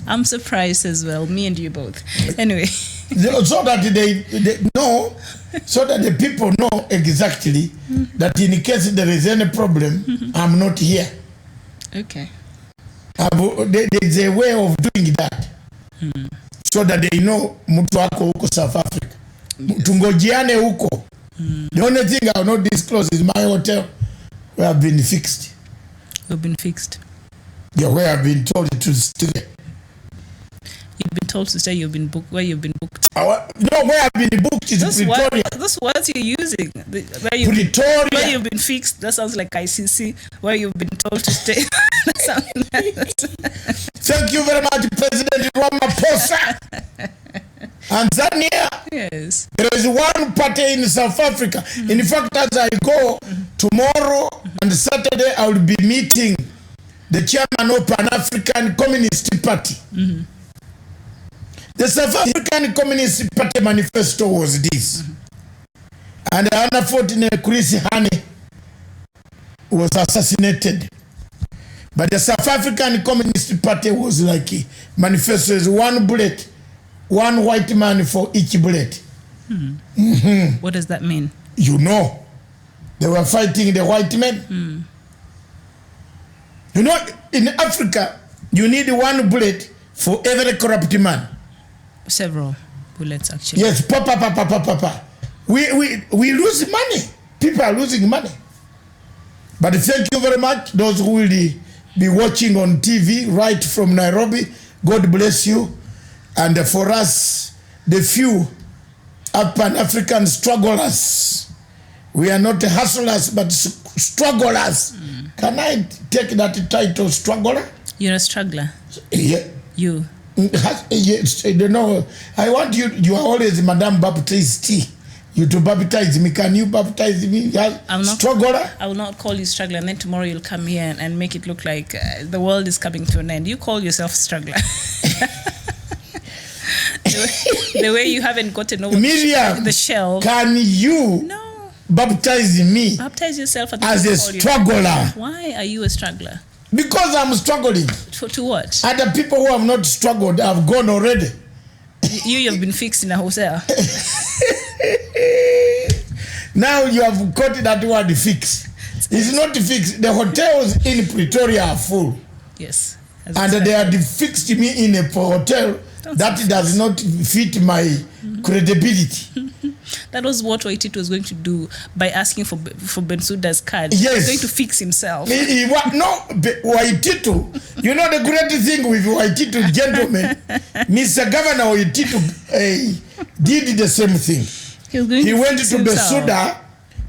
I'm surprised as well. Me and you both. Anyway. So that they know, so that the people know exactly that in case there is any problem, I'm not here. Okay. There is a way of doing that. So that they know mutu wako huko South Africa. tungojiane huko. The only thing I will not disclose is my hotel where I've been fixed. You've been fixed. Yeah, where I've been told to stay. You've been told to stay. You've been booked. Where you've been booked? No, where I've been booked is Pretoria. Those words you're using. Pretoria. Where you've been fixed. That sounds like ICC. Where you've been told to stay. Thank you very much, President Ramaphosa. Tanzania. Yes. There is one party in South Africa. In fact, as I go tomorrow and Saturday, I will be meeting the chairman of Pan-African Communist Party. The South African Communist Party manifesto was this. And unfortunately, Chris Hani was assassinated. But the South African Communist Party was like, manifesto is one bullet, one white man for each bullet. What does that mean? You know, they were fighting the white men. You know, in Africa, you need one bullet for every corrupt man. Several bullets, actually. Yes, papa. We lose money. People are losing money. But thank you very much, those who will be watching on TV right from Nairobi. God bless you. And for us, the few Pan-African strugglers, we are not hustlers, but strugglers. Can I take that title, struggler? You're a struggler. Yeah. You. Yes, I don't know. I want you are always Madame Baptiste. You to baptize me. Can you baptize me? Struggler? I will not call you struggler, and then tomorrow you'll come here and make it look like the world is coming to an end. You call yourself struggler. the way you haven't gotten over Miriam, the shell. Can you baptize me? Baptize yourself as a struggler. Why are you a struggler? Because I'm struggling. To what? Other people who have not struggled have gone already. You have been fixed in a hotel. Now you have got that word fix. It's not fixed. The hotels in Pretoria are full. Yes. And they have fixed me in a hotel that does not fit my credibility. That was what Waititi was going to do by asking for Bensouda's card. Yes. He was going to fix himself. No, Waititi. You know the great thing with Waititi, gentlemen, Mr. Governor Waititi did the same thing. He went to Bensouda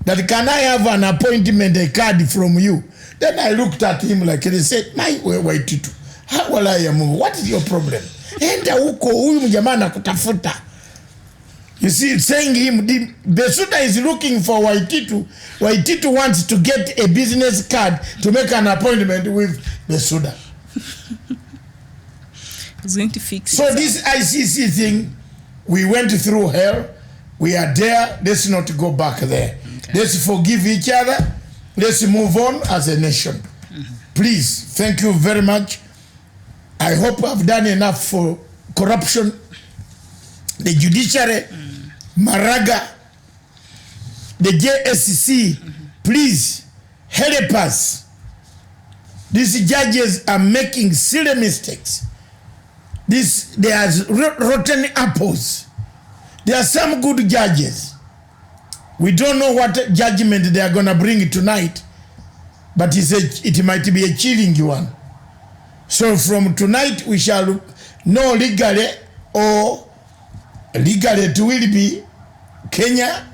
that, can I have an appointment, a card from you? Then I looked at him like, they said, my Waititi, how will I am? What is your problem? You see, saying him, Bensouda is looking for Waititi. Waititi wants to get a business card to make an appointment with Bensouda. He's going to fix it. So this ICC thing, we went through hell. We are there. Let's not go back there. Okay. Let's forgive each other. Let's move on as a nation. Please, thank you very much. I hope I've done enough for corruption. The judiciary, Maraga, the JSC, please help us. These judges are making silly mistakes. They are rotten apples. There are some good judges. We don't know what judgment they are going to bring tonight, but it might be a chilling one. So from tonight we shall know legally, or legally it will be Kenya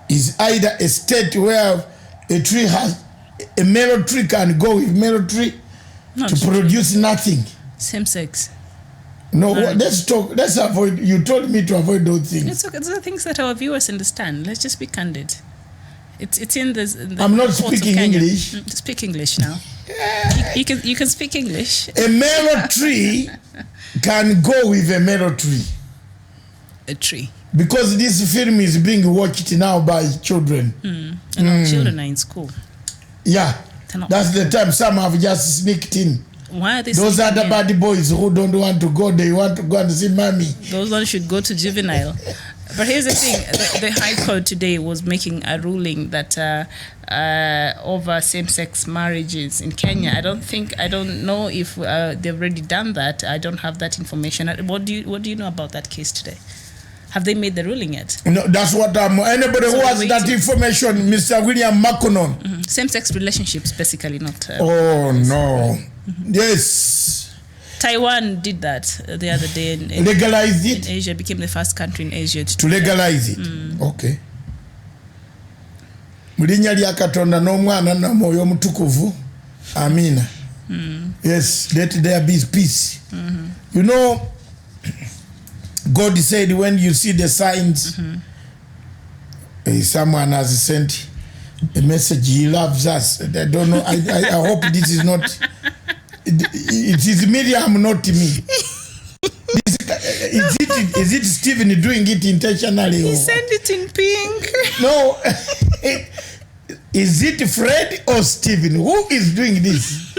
is either a state where a tree has a mellow tree can go with mellow tree to produce nothing. Same sex. No, let's talk. Let's avoid. You told me to avoid those things. It's okay. Those are things that our viewers understand. Let's just be candid. It's in the I'm not speaking English. Speak English now. You can speak English. A mellow tree can go with a mellow tree. A tree. Because this film is being watched now by children. And our children are in school. Yeah, that's the time some have just sneaked in. Why are they? Those are the bad boys who don't want to go. They want to go and see mommy. Those ones should go to juvenile. But here's the thing: the High Court today was making a ruling that over same-sex marriages in Kenya. I don't know if they've already done that. I don't have that information. What do you know about that case today? Have they made the ruling yet? No, that's what anybody So who has we're that waiting. information, Mr. William Makonon. Same-sex relationships, basically, not. Oh no. Yes. Taiwan did that the other day in Legalized it? Asia. Became the first country in Asia To legalize it. Okay. Mulinya lya Katonda n'omwana na mwoyo mutukuvu. Amina. Yes, let there be peace. You know, God said when you see the signs, someone has sent a message, he loves us. I don't know, I hope this is not, it is Miriam, not me. Is it Stephen doing it intentionally? He sent it in pink. No. Is it Fred or Stephen? Who is doing this?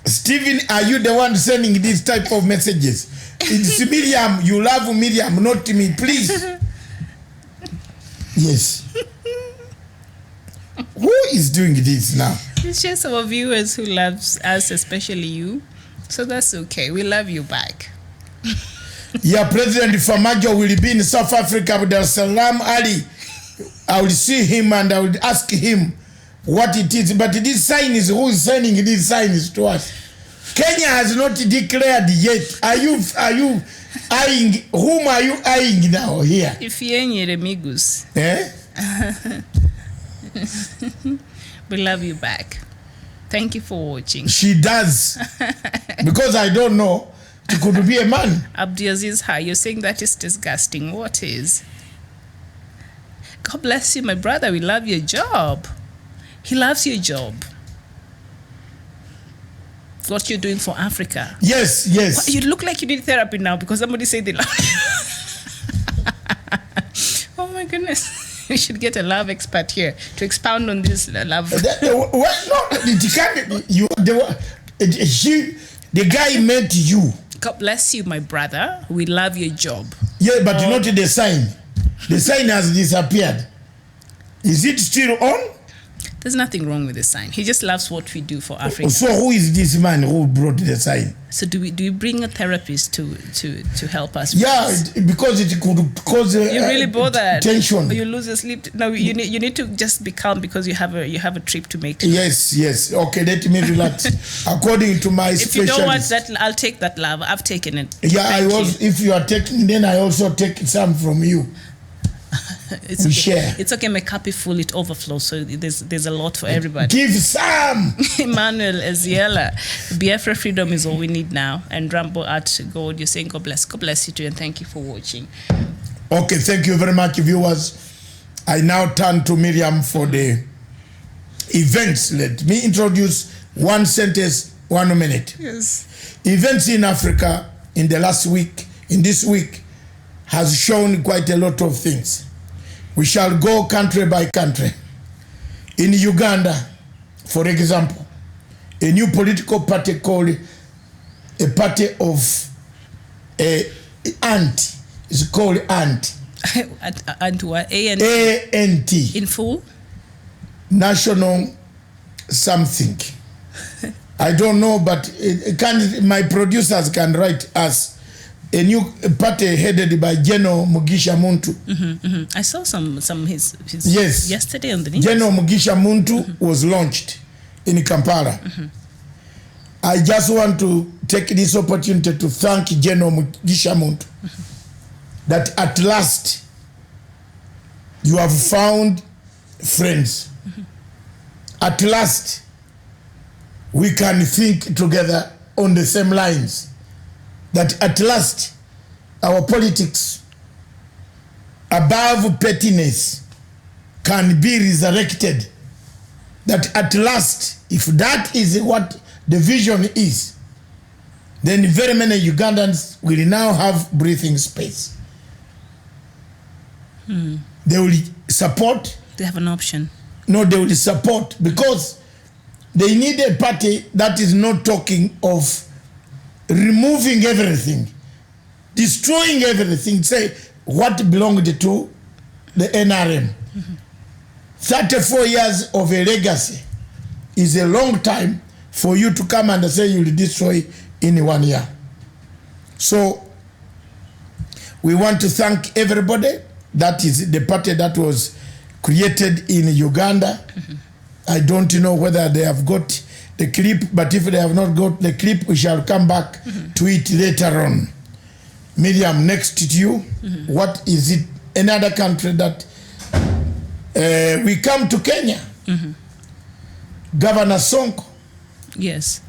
Stephen, are you the one sending this type of messages? It's Miriam. You love Miriam, not me, please. Yes. Who is doing this now? It's just our viewers who loves us, especially you. So that's okay. We love you back. Yeah, President Famajo will be in South Africa with Dar es Salaam Ali. I will see him and I will ask him what it is. But this sign is, who is sending these signs to us? Kenya has not declared yet. Are you eyeing? Whom are you eyeing now here? If you ain't amigos. Eh? We love you back. Thank you for watching. She does. Because I don't know. It could be a man. Abdiaziz, hi. You're saying that is disgusting. What is? God bless you, my brother. We love your job. He loves your job. What you're doing for Africa. Yes, yes. You look like you need therapy now because somebody said they love you. Oh my goodness. We should get a love expert here to expound on this love. The guy met you. God bless you, my brother. We love your job. Yeah, but not the sign. The sign has disappeared. Is it still on? There's nothing wrong with the sign. He just loves what we do for Africa. So who is this man who brought the sign? So do we bring a therapist to help us? Yeah, because it could cause you're really bothered. Tension. You lose your sleep. No, you need to just be calm because you have a trip to make. Yes. Okay, let me relax. According to my specialist. If you don't want that, I'll take that love. I've taken it. Yeah, if you are taking, then I also take some from you. It's we okay. Share. It's okay. My cup is full. It overflows. So there's a lot for everybody. Give some. Emmanuel Eziela, Biafra freedom is all we need now. And Rambo at God, you're saying God bless you too, and thank you for watching. Okay, thank you very much, viewers. I now turn to Miriam for the events. Let me introduce one sentence, 1 minute. Yes. Events in Africa in this week, has shown quite a lot of things. We shall go country by country. In Uganda, for example, a new political party called a party of ANT is called ANT. ANT what? A-N-T. In full? National something. I don't know, but my producers can write us. A new party headed by General Mugisha Muntu. I saw some his yes. yesterday on the news. General Mugisha Muntu was launched in Kampala. I just want to take this opportunity to thank General Mugisha Muntu that at last you have found friends. At last we can think together on the same lines. That at last our politics above pettiness can be resurrected. That at last, if that is what the vision is, then very many Ugandans will now have breathing space. They will support. They have an option. No, they will support because they need a party that is not talking of removing everything, destroying everything, say what belonged to the NRM. 34 years of a legacy is a long time for you to come and say you'll destroy in 1 year. So We want to thank everybody. That is the party that was created in Uganda. I don't know whether they have got the clip, but if they have not got the clip, we shall come back to it later on. Miriam, next to you, what is it? Another country that we come to Kenya. Governor Sonko. Yes.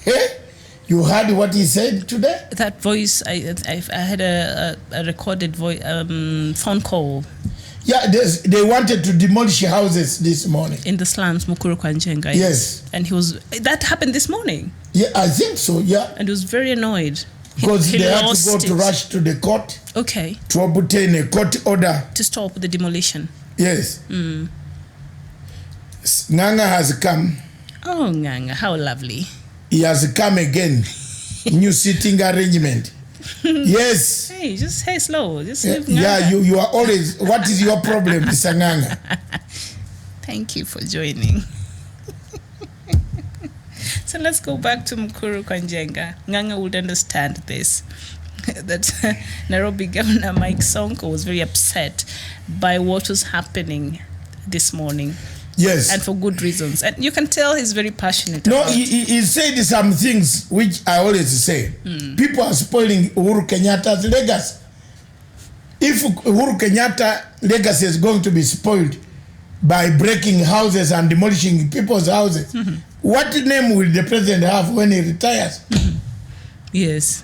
Hey, you heard what he said today? That voice, I had a recorded phone call. Yeah, they wanted to demolish houses this morning. In the slums, Mukuru Kwanjenga. Yes. And that happened this morning. Yeah, I think so, yeah. And he was very annoyed. Because they had to go to rush to the court. Okay. To obtain a court order. To stop the demolition. Yes. Nganga has come. Oh, Nganga, how lovely. He has come again. New sitting arrangement. Yes. Hey, just hey slow. Just yeah, you are always. What is your problem, Mr. Nganga? Thank you for joining. So let's go back to Mukuru Kwanjenga. Nganga would understand this. That Nairobi Governor Mike Sonko was very upset by what was happening this morning. Yes. And for good reasons. And you can tell he's very passionate No, about he said some things which I always say. People are spoiling Uhuru Kenyatta's legacy. If Uhuru Kenyatta's legacy is going to be spoiled by breaking houses and demolishing people's houses, what name will the president have when he retires? Yes.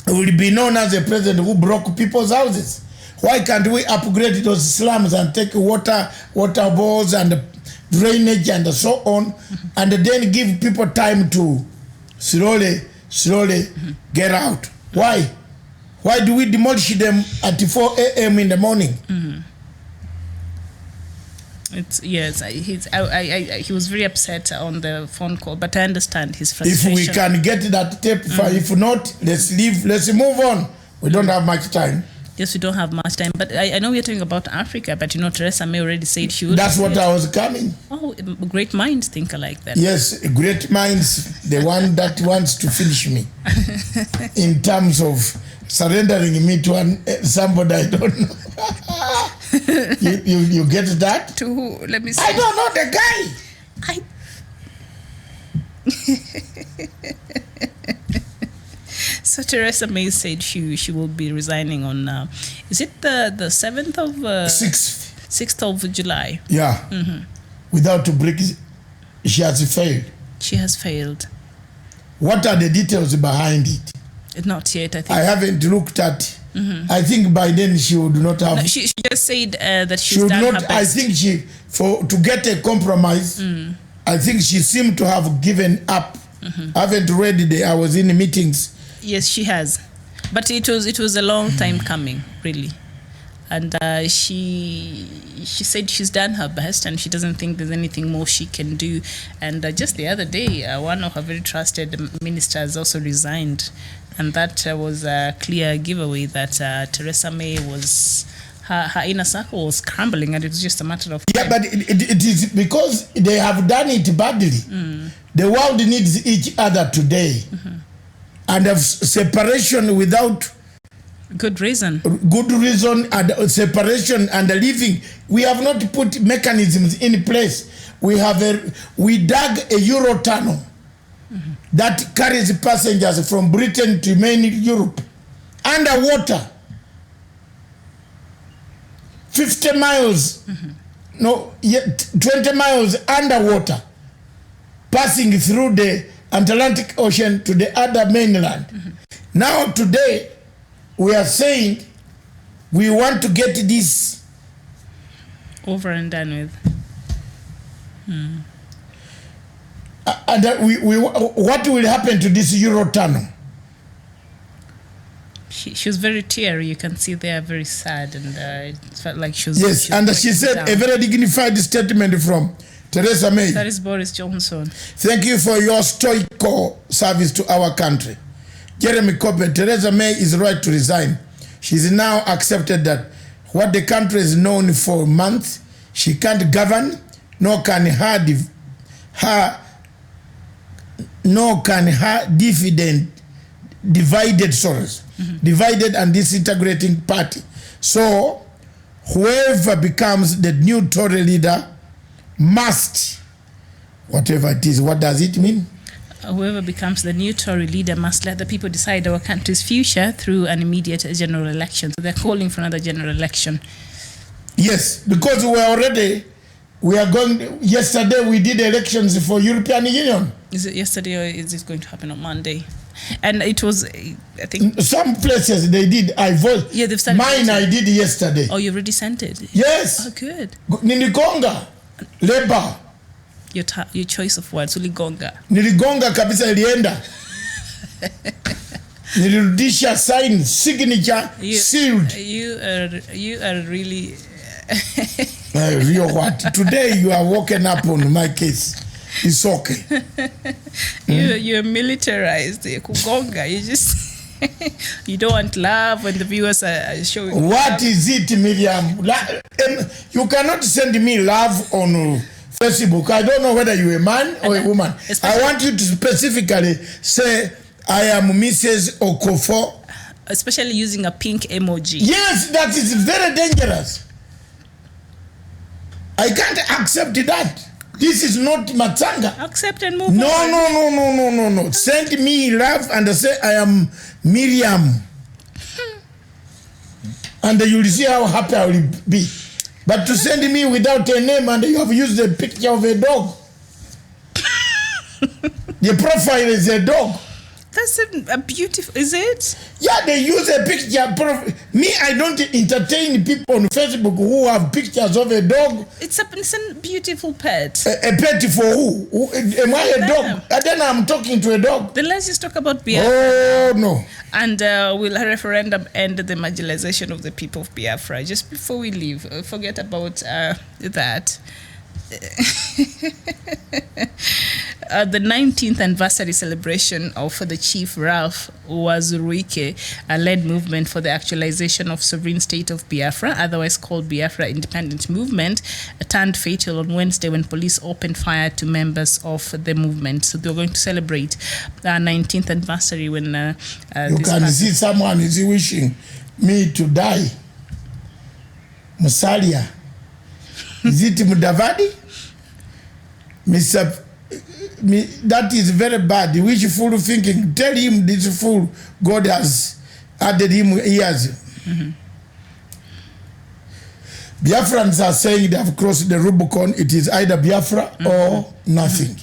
He will be known as a president who broke people's houses. Why can't we upgrade those slums and take water balls and drainage and so on, and then give people time to slowly get out? Why do we demolish them at 4 a.m. in the morning? He was very upset on the phone call, but I understand his frustration. If we can get that tape, if not, let's move on. We don't have much time. Yes, we don't have much time, but I know we're talking about Africa, but Theresa May already said she would. That's what I was coming. Oh, great minds think alike then. Yes, great minds, the one that wants to finish me in terms of surrendering me to somebody I don't know. you get that? To who? Let me see. I don't know the guy. So Theresa May said she will be resigning on, is it the 7th of... 6th of July. Yeah. Without a break, she has failed. She has failed. What are the details behind it? Not yet, I think. I haven't looked at. I think by then she would not have. No, she just said that she's done her best. I think to get a compromise, I think she seemed to have given up. I haven't read it. I was in the meetings. Yes, she has, but it was a long time coming, really, and she said she's done her best and she doesn't think there's anything more she can do. And just the other day, one of her very trusted ministers also resigned, and that was a clear giveaway that Theresa May was. Her inner circle was crumbling, and it was just a matter of time. Yeah, but it is because they have done it badly. The world needs each other today. And of separation without good reason and separation and living, we have not put mechanisms in place. We dug a Euro tunnel that carries passengers from Britain to main Europe underwater, 50 miles, 20 miles underwater, passing through the Atlantic Ocean to the other mainland. Now today, we are saying we want to get this over and done with. And what will happen to this Euro tunnel? She was very teary. You can see they are very sad, and it felt like she was. Yes, and she said down. A very dignified statement from Theresa May. That is Boris Johnson. Thank you for your stoical service to our country. Jeremy Corbyn, Theresa May is right to resign. She's now accepted that what the country is known for months, she can't govern, nor can her divided Soros, divided and disintegrating party. So whoever becomes the new Tory leader must, whatever it is, what does it mean? Whoever becomes the new Tory leader must let the people decide our country's future through an immediate general election. So they're calling for another general election. Yes, because we are going, yesterday we did elections for European Union. Is it yesterday or is it going to happen on Monday? And it was, I think... Some places they did, I voted. Yeah, they've started Mine voting. I did yesterday. Oh, you already sent it? Yes. Oh, good. Niligonga, Labour. Your choice of words, uligonga. Niligonga kabisa ilienda. Nilirudisha sign, signature, sealed. You are really... Real what? Today you are woken up on my case. It's okay. You're militarized. Kugonga. You just... you don't want love when the viewers are showing What love. is it, Miriam? You cannot send me love on Facebook. I don't know whether you're a man or a woman. I want you to specifically say, I am Mrs. Okofo. Especially using a pink emoji. Yes, that is very dangerous. I can't accept that. This is not Matanga. Accept and move No, on. no. Send me love and say, I am Miriam. And you'll see how happy I will be. But to send me without a name and you have used a picture of a dog. The profile is a dog. That's a beautiful, is it? Yeah, they use a picture. Me, I don't entertain people on Facebook who have pictures of a dog. It's a beautiful pet. A pet for who? Am I a dog? And then I'm talking to a dog. Then let's just talk about Biafra. Oh, no. And will a referendum end the marginalization of the people of Biafra? Just before we leave, forget about that. The 19th anniversary celebration of the Chief Ralph Wazuruike led movement for the actualization of sovereign state of Biafra, otherwise called Biafra Independent Movement, turned fatal on Wednesday when police opened fire to members of the movement. So they were going to celebrate the 19th anniversary when you can see someone is wishing me to die. Musalia. Is it Mudavadi? That is very bad. Wishful thinking. Tell him this fool, God has added him years. Biafrans are saying they have crossed the Rubicon. It is either Biafra or nothing.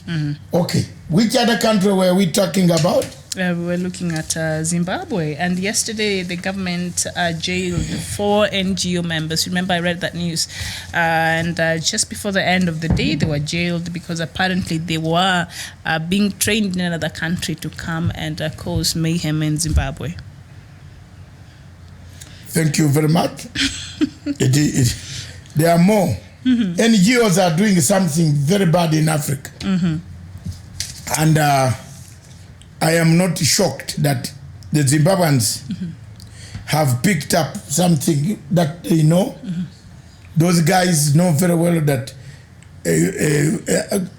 Okay. Which other country were we talking about? We were looking at Zimbabwe, and yesterday the government jailed 4 NGO members. Remember, I read that news, and just before the end of the day, they were jailed because apparently they were being trained in another country to come and cause mayhem in Zimbabwe. Thank you very much. There are more. NGOs are doing something very bad in Africa. And I am not shocked that the Zimbabweans have picked up something that they know. Those guys know very well that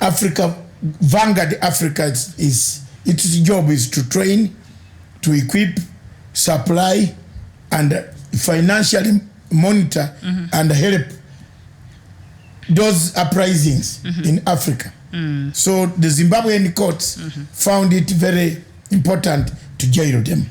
Africa, Vanguard Africa, its job is to train, to equip, supply, and financially monitor and help those uprisings in Africa. So the Zimbabwean courts found it very important to jail them.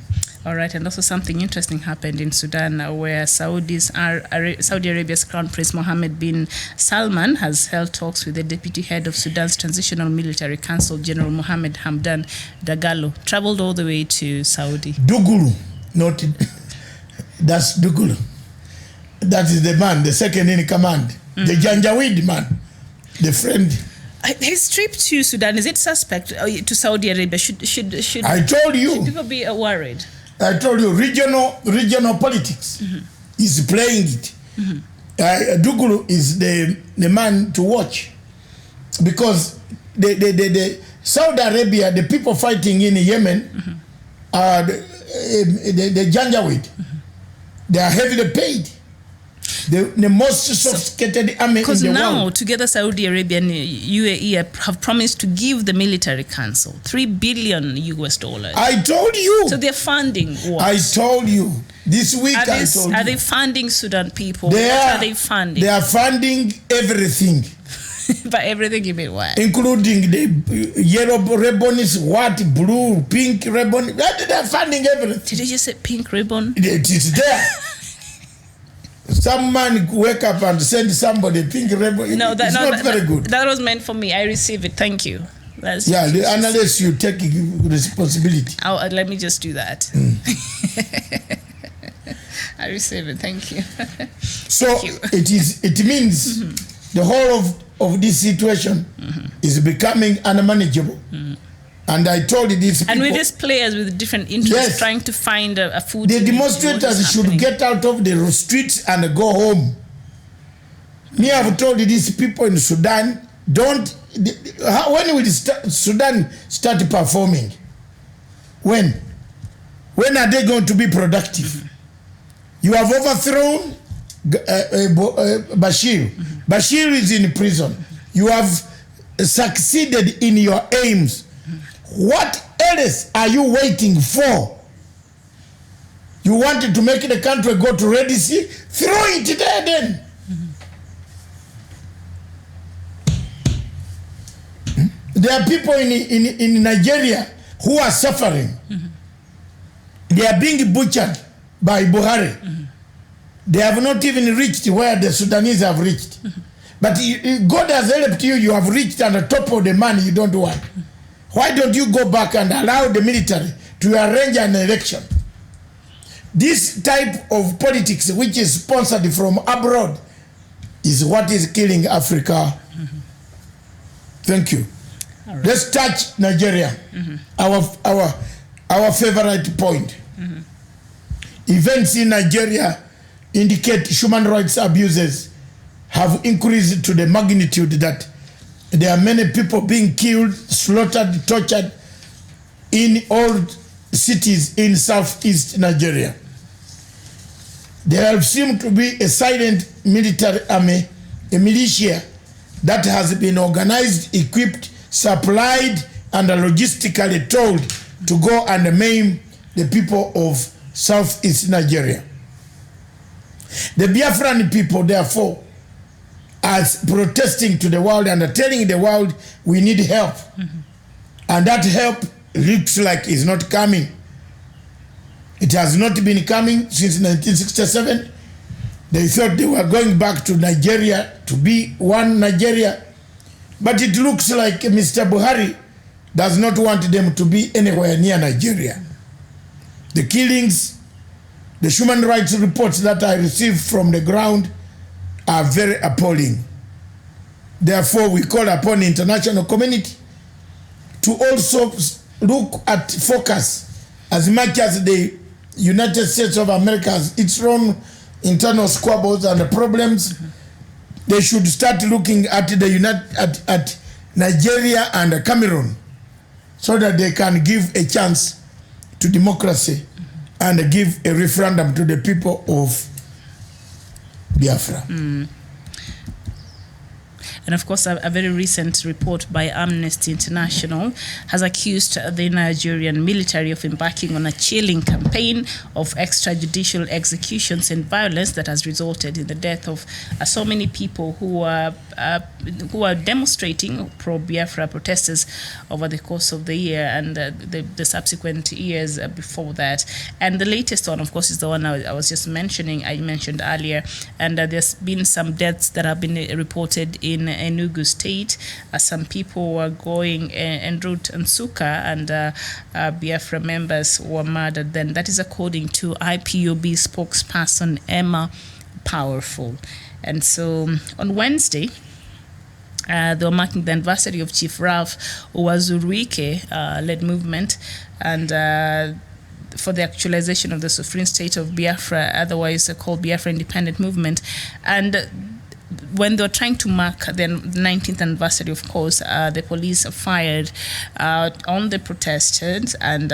All right, and also something interesting happened in Sudan where Saudi Arabia's Crown Prince Mohammed bin Salman has held talks with the deputy head of Sudan's Transitional Military Council, General Mohammed Hamdan Dagalo, traveled all the way to Saudi. Dugulu, not that's Dugulu. That is the man, the second in command, the Janjaweed man, the friend. His trip to Sudan, is it suspect to Saudi Arabia? Should I told you. Should people be worried? I told you, regional politics is playing it. Dugulu is the man to watch, because the Saudi Arabia, the people fighting in Yemen, are the Janjaweed. They are heavily paid. the most sophisticated army in Because the now, world. together, Saudi Arabia and UAE have promised to give the military council $3 billion US. I told you. So they're funding what? I told you. This week I told you. Are they funding Sudan people? What are they funding? They are funding everything. By everything you mean what? Including the yellow ribbons, white, blue, pink ribbon. They are funding everything. Did you just say pink ribbon? It is there. Some man wake up and send somebody pink ribbon. No, it's not very good. That was meant for me. I receive it. Thank you. Unless you take responsibility. Let me just do that. I receive it. Thank you. So it means the whole of this situation is becoming unmanageable. And I told these people. And with these players with different interests trying to find a food. The demonstrators should get out of the streets and go home. Me, I've told these people in Sudan, when will Sudan start performing? When? When are they going to be productive? You have overthrown Bashir. Bashir is in prison. You have succeeded in your aims. What else are you waiting for? You wanted to make the country go to Red Sea? Throw it there then. There are people in Nigeria who are suffering. They are being butchered by Buhari. They have not even reached where the Sudanese have reached. But God has helped you. You have reached on the top of the money you don't want. Why don't you go back and allow the military to arrange an election? This type of politics, which is sponsored from abroad, is what is killing Africa. Thank you. Right. Let's touch Nigeria, our favorite point. Events in Nigeria indicate human rights abuses have increased to the magnitude that there are many people being killed, slaughtered, tortured in all cities in southeast Nigeria. There seems to be a silent military army, a militia that has been organized, equipped, supplied, and logistically told to go and maim the people of southeast Nigeria. The Biafran people, therefore, are protesting to the world and telling the world we need help. And that help looks like it's not coming. It has not been coming since 1967. They thought they were going back to Nigeria to be one Nigeria. But it looks like Mr. Buhari does not want them to be anywhere near Nigeria. The killings, the human rights reports that I received from the ground are very appalling. Therefore, we call upon the international community to also look at focus as much as the United States of America has its own internal squabbles and problems. They should start looking at at Nigeria and Cameroon so that they can give a chance to democracy and give a referendum to the people of Biafra. And of course, a very recent report by Amnesty International has accused the Nigerian military of embarking on a chilling campaign of extrajudicial executions and violence that has resulted in the death of so many people who are demonstrating pro-Biafra protesters over the course of the year and the subsequent years before that. And the latest one, of course, is the one I was just mentioning, I mentioned earlier. And there's been some deaths that have been reported in Enugu State. Some people were going en route in Nsukka, and Biafra members were murdered then. That is according to IPOB spokesperson Emma Powerful. And so on Wednesday, they were marking the anniversary of Chief Ralph Uwazuruike led movement and for the actualization of the sovereign state of Biafra, otherwise called Biafra Independent Movement. And when they were trying to mark the 19th anniversary, of course, the police fired on the protesters, and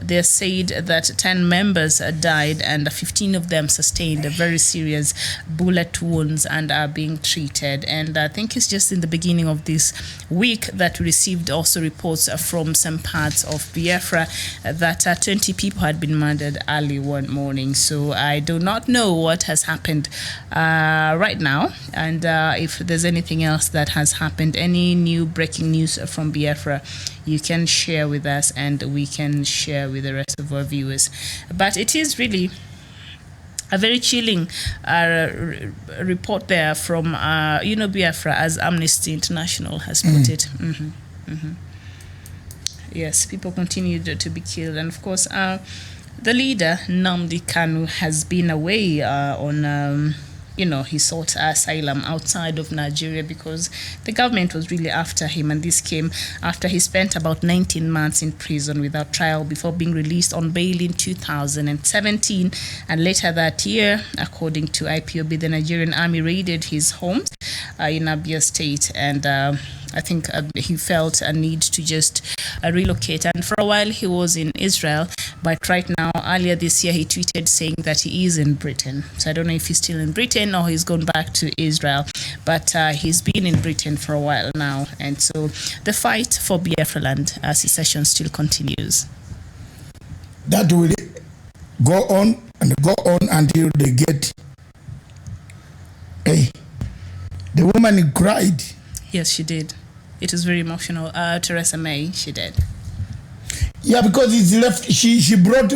they said that 10 members died and 15 of them sustained very serious bullet wounds and are being treated. And I think it's just in the beginning of this week that we received also reports from some parts of Biafra that 20 people had been murdered early one morning. So I do not know what has happened right now, and if there's anything else that has happened, any new breaking news from Biafra, you can share with us and we can share with the rest of our viewers. But it is really a very chilling report there from Biafra, as Amnesty International has put it. Yes, people continue to be killed, and of course the leader Nnamdi Kanu has been away on he sought asylum outside of Nigeria because the government was really after him, and this came after he spent about 19 months in prison without trial before being released on bail in 2017. And later that year, according to IPOB, the Nigerian army raided his home in Abia State, and I think he felt a need to just relocate. And for a while he was in Israel, but right now, earlier this year, he tweeted saying that he is in Britain. So I don't know if he's still in Britain or he's gone back to Israel, but he's been in Britain for a while now. And so the fight for Biafra land secession still continues. That will go on and go on until they get. Hey, the woman cried. Yes, she did. It was very emotional. Theresa May, she did. Yeah, because it's left. She brought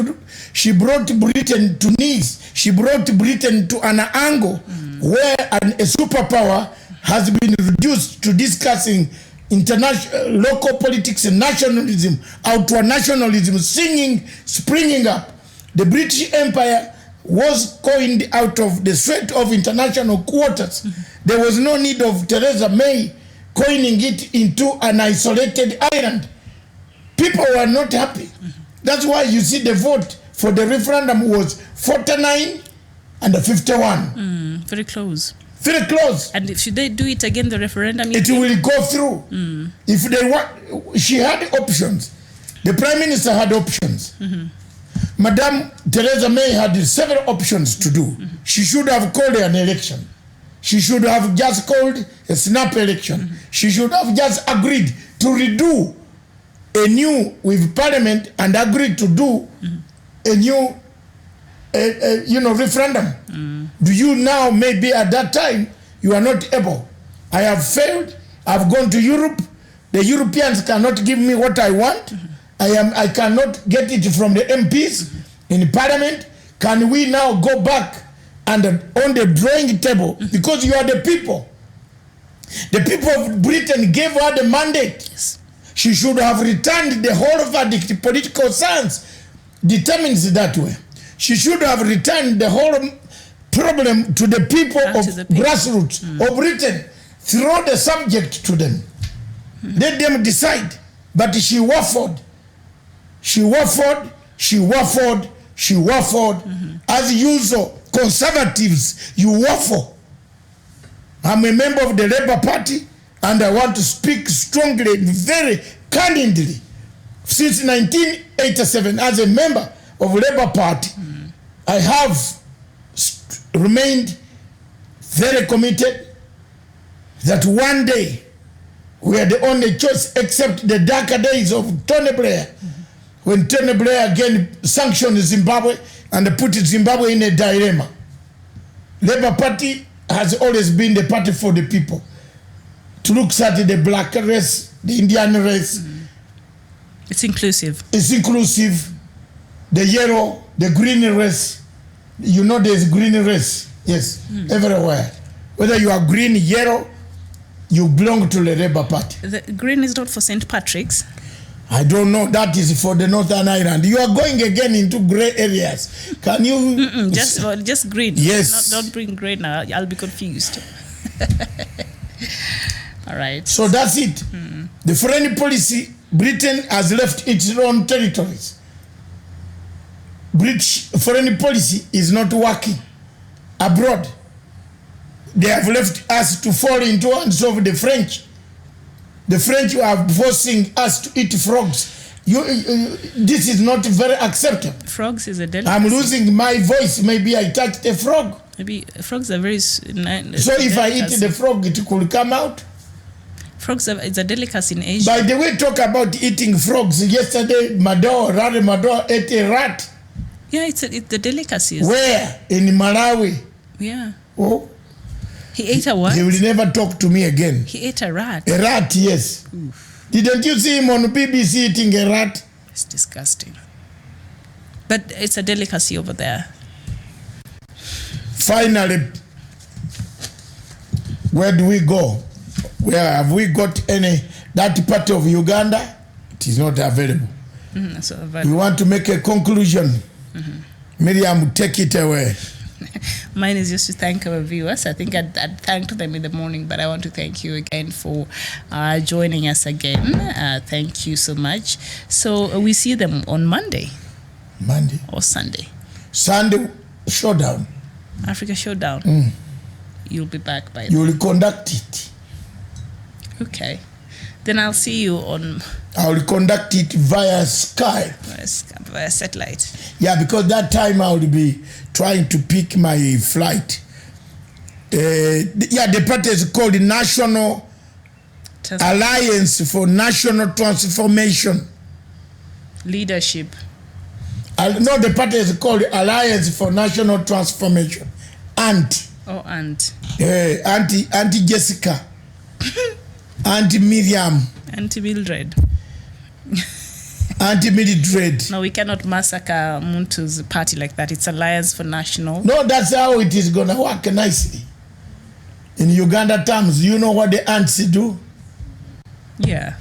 Britain to knees. She brought Britain to an angle where a superpower has been reduced to discussing international, local politics and nationalism, outward nationalism, springing up. The British Empire was coined out of the sweat of international quarters. There was no need of Theresa May coining it into an isolated island. People were not happy. That's why you see the vote for the referendum was 49 and 51. Very close. Very close. And should they do it again, the referendum? It will go through. If they want, she had options. The Prime Minister had options. Madame Theresa May had several options to do. She should have called an election. She should have just called a snap election. She should have just agreed to redo a new with Parliament and agreed to do a new referendum. Do you now, maybe at that time, you are not able? I have failed. I've gone to Europe. The Europeans cannot give me what I want. I cannot get it from the MPs in Parliament. Can we now go back and on the drawing table? Because you are the people. The people of Britain gave her the mandate. Yes. She should have returned the whole verdict. Political science determines that way. She should have returned the whole problem to the people of grassroots of Britain. Throw the subject to them. Let them decide. But she waffled. She waffled. She waffled. She waffled. As usual, conservatives, you waffle. I'm a member of the Labour Party, and I want to speak strongly and very candidly. Since 1987, as a member of Labour Party, I have remained very committed that one day we are the only choice, except the darker days of Tony Blair, when Tony Blair again sanctioned Zimbabwe and put Zimbabwe in a dilemma. Labour Party has always been the party for the people. To look at the black race, the Indian race. It's inclusive. It's inclusive. The yellow, the green race. You know there's green race. Yes, everywhere. Whether you are green, yellow, you belong to the Labour Party. The green is not for St. Patrick's. I don't know. That is for the Northern Ireland. You are going again into grey areas. Can you? Just green. Yes. Don't bring grey now. I'll be confused. All right. So that's it. The foreign policy, Britain has left its own territories. British foreign policy is not working abroad. They have left us to fall into hands of the French. The French are forcing us to eat frogs. This is not very acceptable. Frogs is a delicacy. I'm losing my voice. Maybe I touched a frog. Maybe frogs are very. So if I eat the frog, it could come out. Frogs it's a delicacy in Asia. By the way, talk about eating frogs. Yesterday, Mado ate a rat. Yeah, it's the delicacy. Where? In Malawi. Yeah. Oh. He ate a what? He will never talk to me again. He ate a rat. A rat, yes. Oof. Didn't you see him on BBC eating a rat? It's disgusting. But it's a delicacy over there. Finally, where do we go? Where have we got any? That part of Uganda, it is not available. We want to make a conclusion. Miriam, take it away. Mine is just to thank our viewers. I think I'd thanked them in the morning, but I want to thank you again for joining us again. Thank you so much. So we see them on Monday. Monday. Or Sunday. Sunday showdown. Africa Showdown. You'll be back by then. You will conduct it. Okay. Then I'll see you on... I will conduct it via Skype. Via satellite. Yeah, because that time I will be trying to pick my flight. The party is called the National Alliance for National Transformation. Leadership. No, the party is called Alliance for National Transformation. Aunt. Oh, Aunt. Auntie Jessica. Auntie Miriam. Auntie Mildred. Auntie Mildred. No, we cannot massacre Muntu party like that. It's Alliance for National. No, that's how it is going to work nicely. In Uganda terms, you know what the aunts do? Yeah.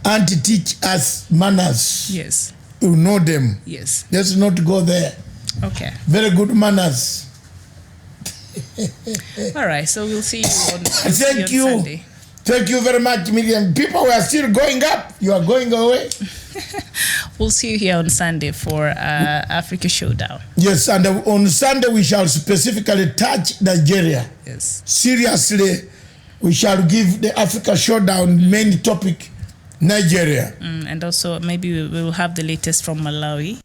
Auntie teach us manners. Yes. You know them. Yes. Let's not go there. Okay. Very good manners. All right, so we'll see you on, Thank you. Sunday. Thank you very much, Miriam. People were still going up. You are going away. We'll see you here on Sunday for Africa Showdown. Yes, and on Sunday we shall specifically touch Nigeria. Yes. Seriously, we shall give the Africa Showdown main topic, Nigeria. And also maybe we will have the latest from Malawi.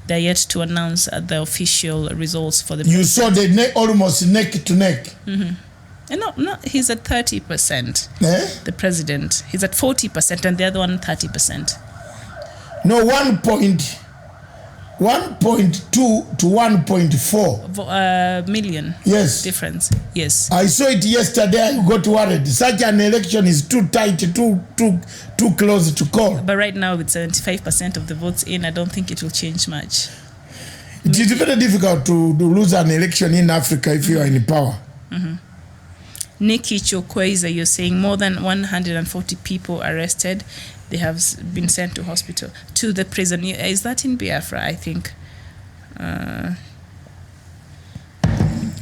They're yet to announce the official results for the... You saw the almost neck to neck. And no, he's at 30%. Eh? The president. He's at 40% and the other one 30%. No, 1.2 to 1.4 million. Yes. Difference. Yes. I saw it yesterday. I got worried. Such an election is too tight, too close to call. But right now, with 75% of the votes in, I don't think it will change much. It is very difficult to lose an election in Africa if you are in power. Nikki Chokweza, you're saying more than 140 people arrested. They have been sent to hospital, to the prison. Is that in Biafra, I think?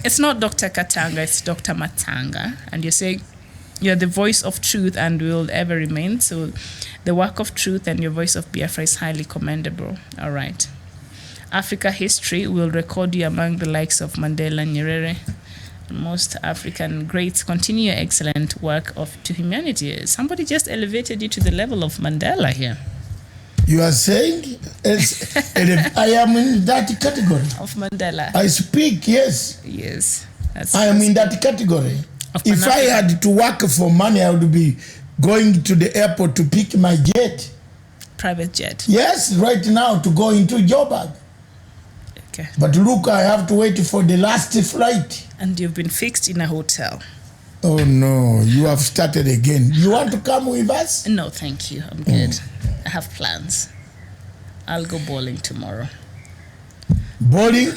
It's not Dr. Katanga, it's Dr. Matanga. And you're saying you're the voice of truth and will ever remain. So the work of truth and your voice of Biafra is highly commendable. All right. Africa history will record you among the likes of Mandela, Nyerere. Most African greats. Continue your excellent work to humanity. Somebody just elevated you to the level of Mandela here. You are saying I am in that category of Mandela. I speak, yes. Yes. I am in that category. If I had to work for money, I would be going to the airport to pick my jet. Private jet. Yes, right now to go into Joburg. Okay. But look, I have to wait for the last flight. And you've been fixed in a hotel. Oh no, you have started again. You want to come with us? No, thank you. I'm good. I have plans. I'll go bowling tomorrow. Bowling?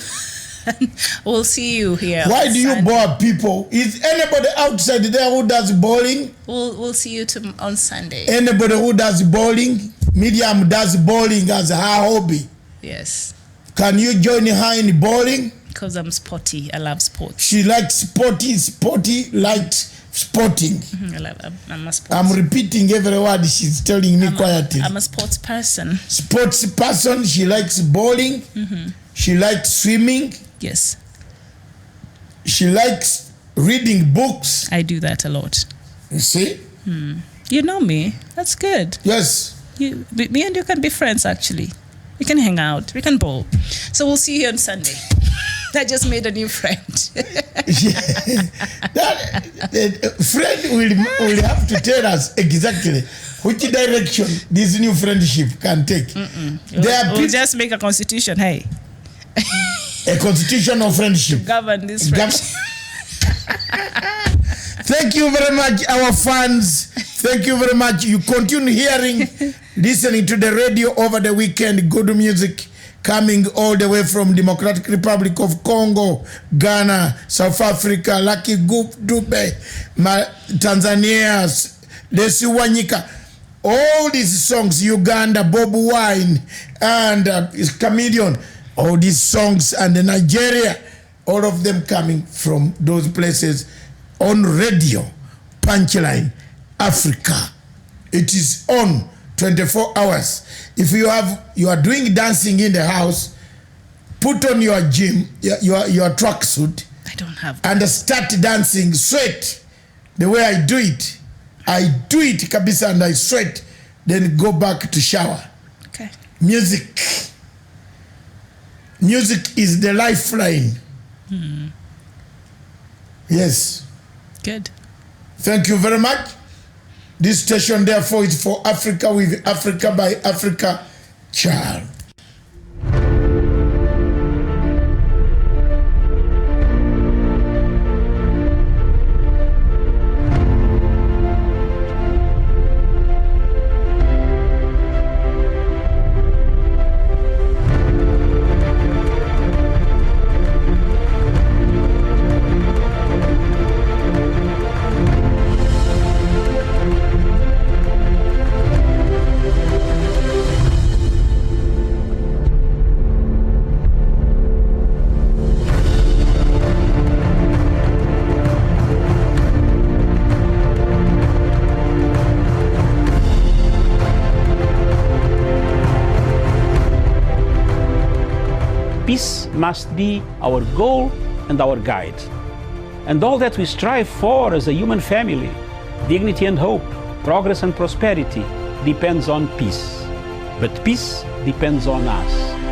We'll see you here. Why do you bore people? Is anybody outside there who does bowling? We'll see you on Sunday. Anybody who does bowling? Miriam does bowling as her hobby. Yes. Can you join her in bowling? Because I'm sporty. I love sports. She likes sporty, likes sporting. I'm a sports. I'm repeating every word she's telling me quietly. I'm a sports person. Sports person. She likes bowling. She likes swimming. Yes. She likes reading books. I do that a lot. You see? You know me. That's good. Yes. Me and you can be friends, actually. We can hang out. We can bowl. So we'll see you on Sunday. I just made a new friend. Fred will have to tell us exactly which direction this new friendship can take. We'll just make a constitution, hey. A constitution of friendship. Govern this friendship. Thank you very much, our fans. Thank you very much. You continue listening to the radio over the weekend. Good music coming all the way from Democratic Republic of Congo, Ghana, South Africa, Lucky Dube, Tanzania, Desi Wanyika. All these songs, Uganda, Bob Wine, and Chameleon, all these songs, and Nigeria, all of them coming from those places on radio, Punchline Africa. It is on 24 hours. If you are doing dancing in the house, put on your your tracksuit. I don't have that. And start dancing, sweat. The way I do it kabisa, and I sweat, then go back to shower. Okay. Music is the lifeline. Yes. Good. Thank you very much. This station, therefore, is for Africa, with Africa by Africa Child. Peace must be our goal and our guide. And all that we strive for as a human family, dignity and hope, progress and prosperity, depends on peace. But peace depends on us.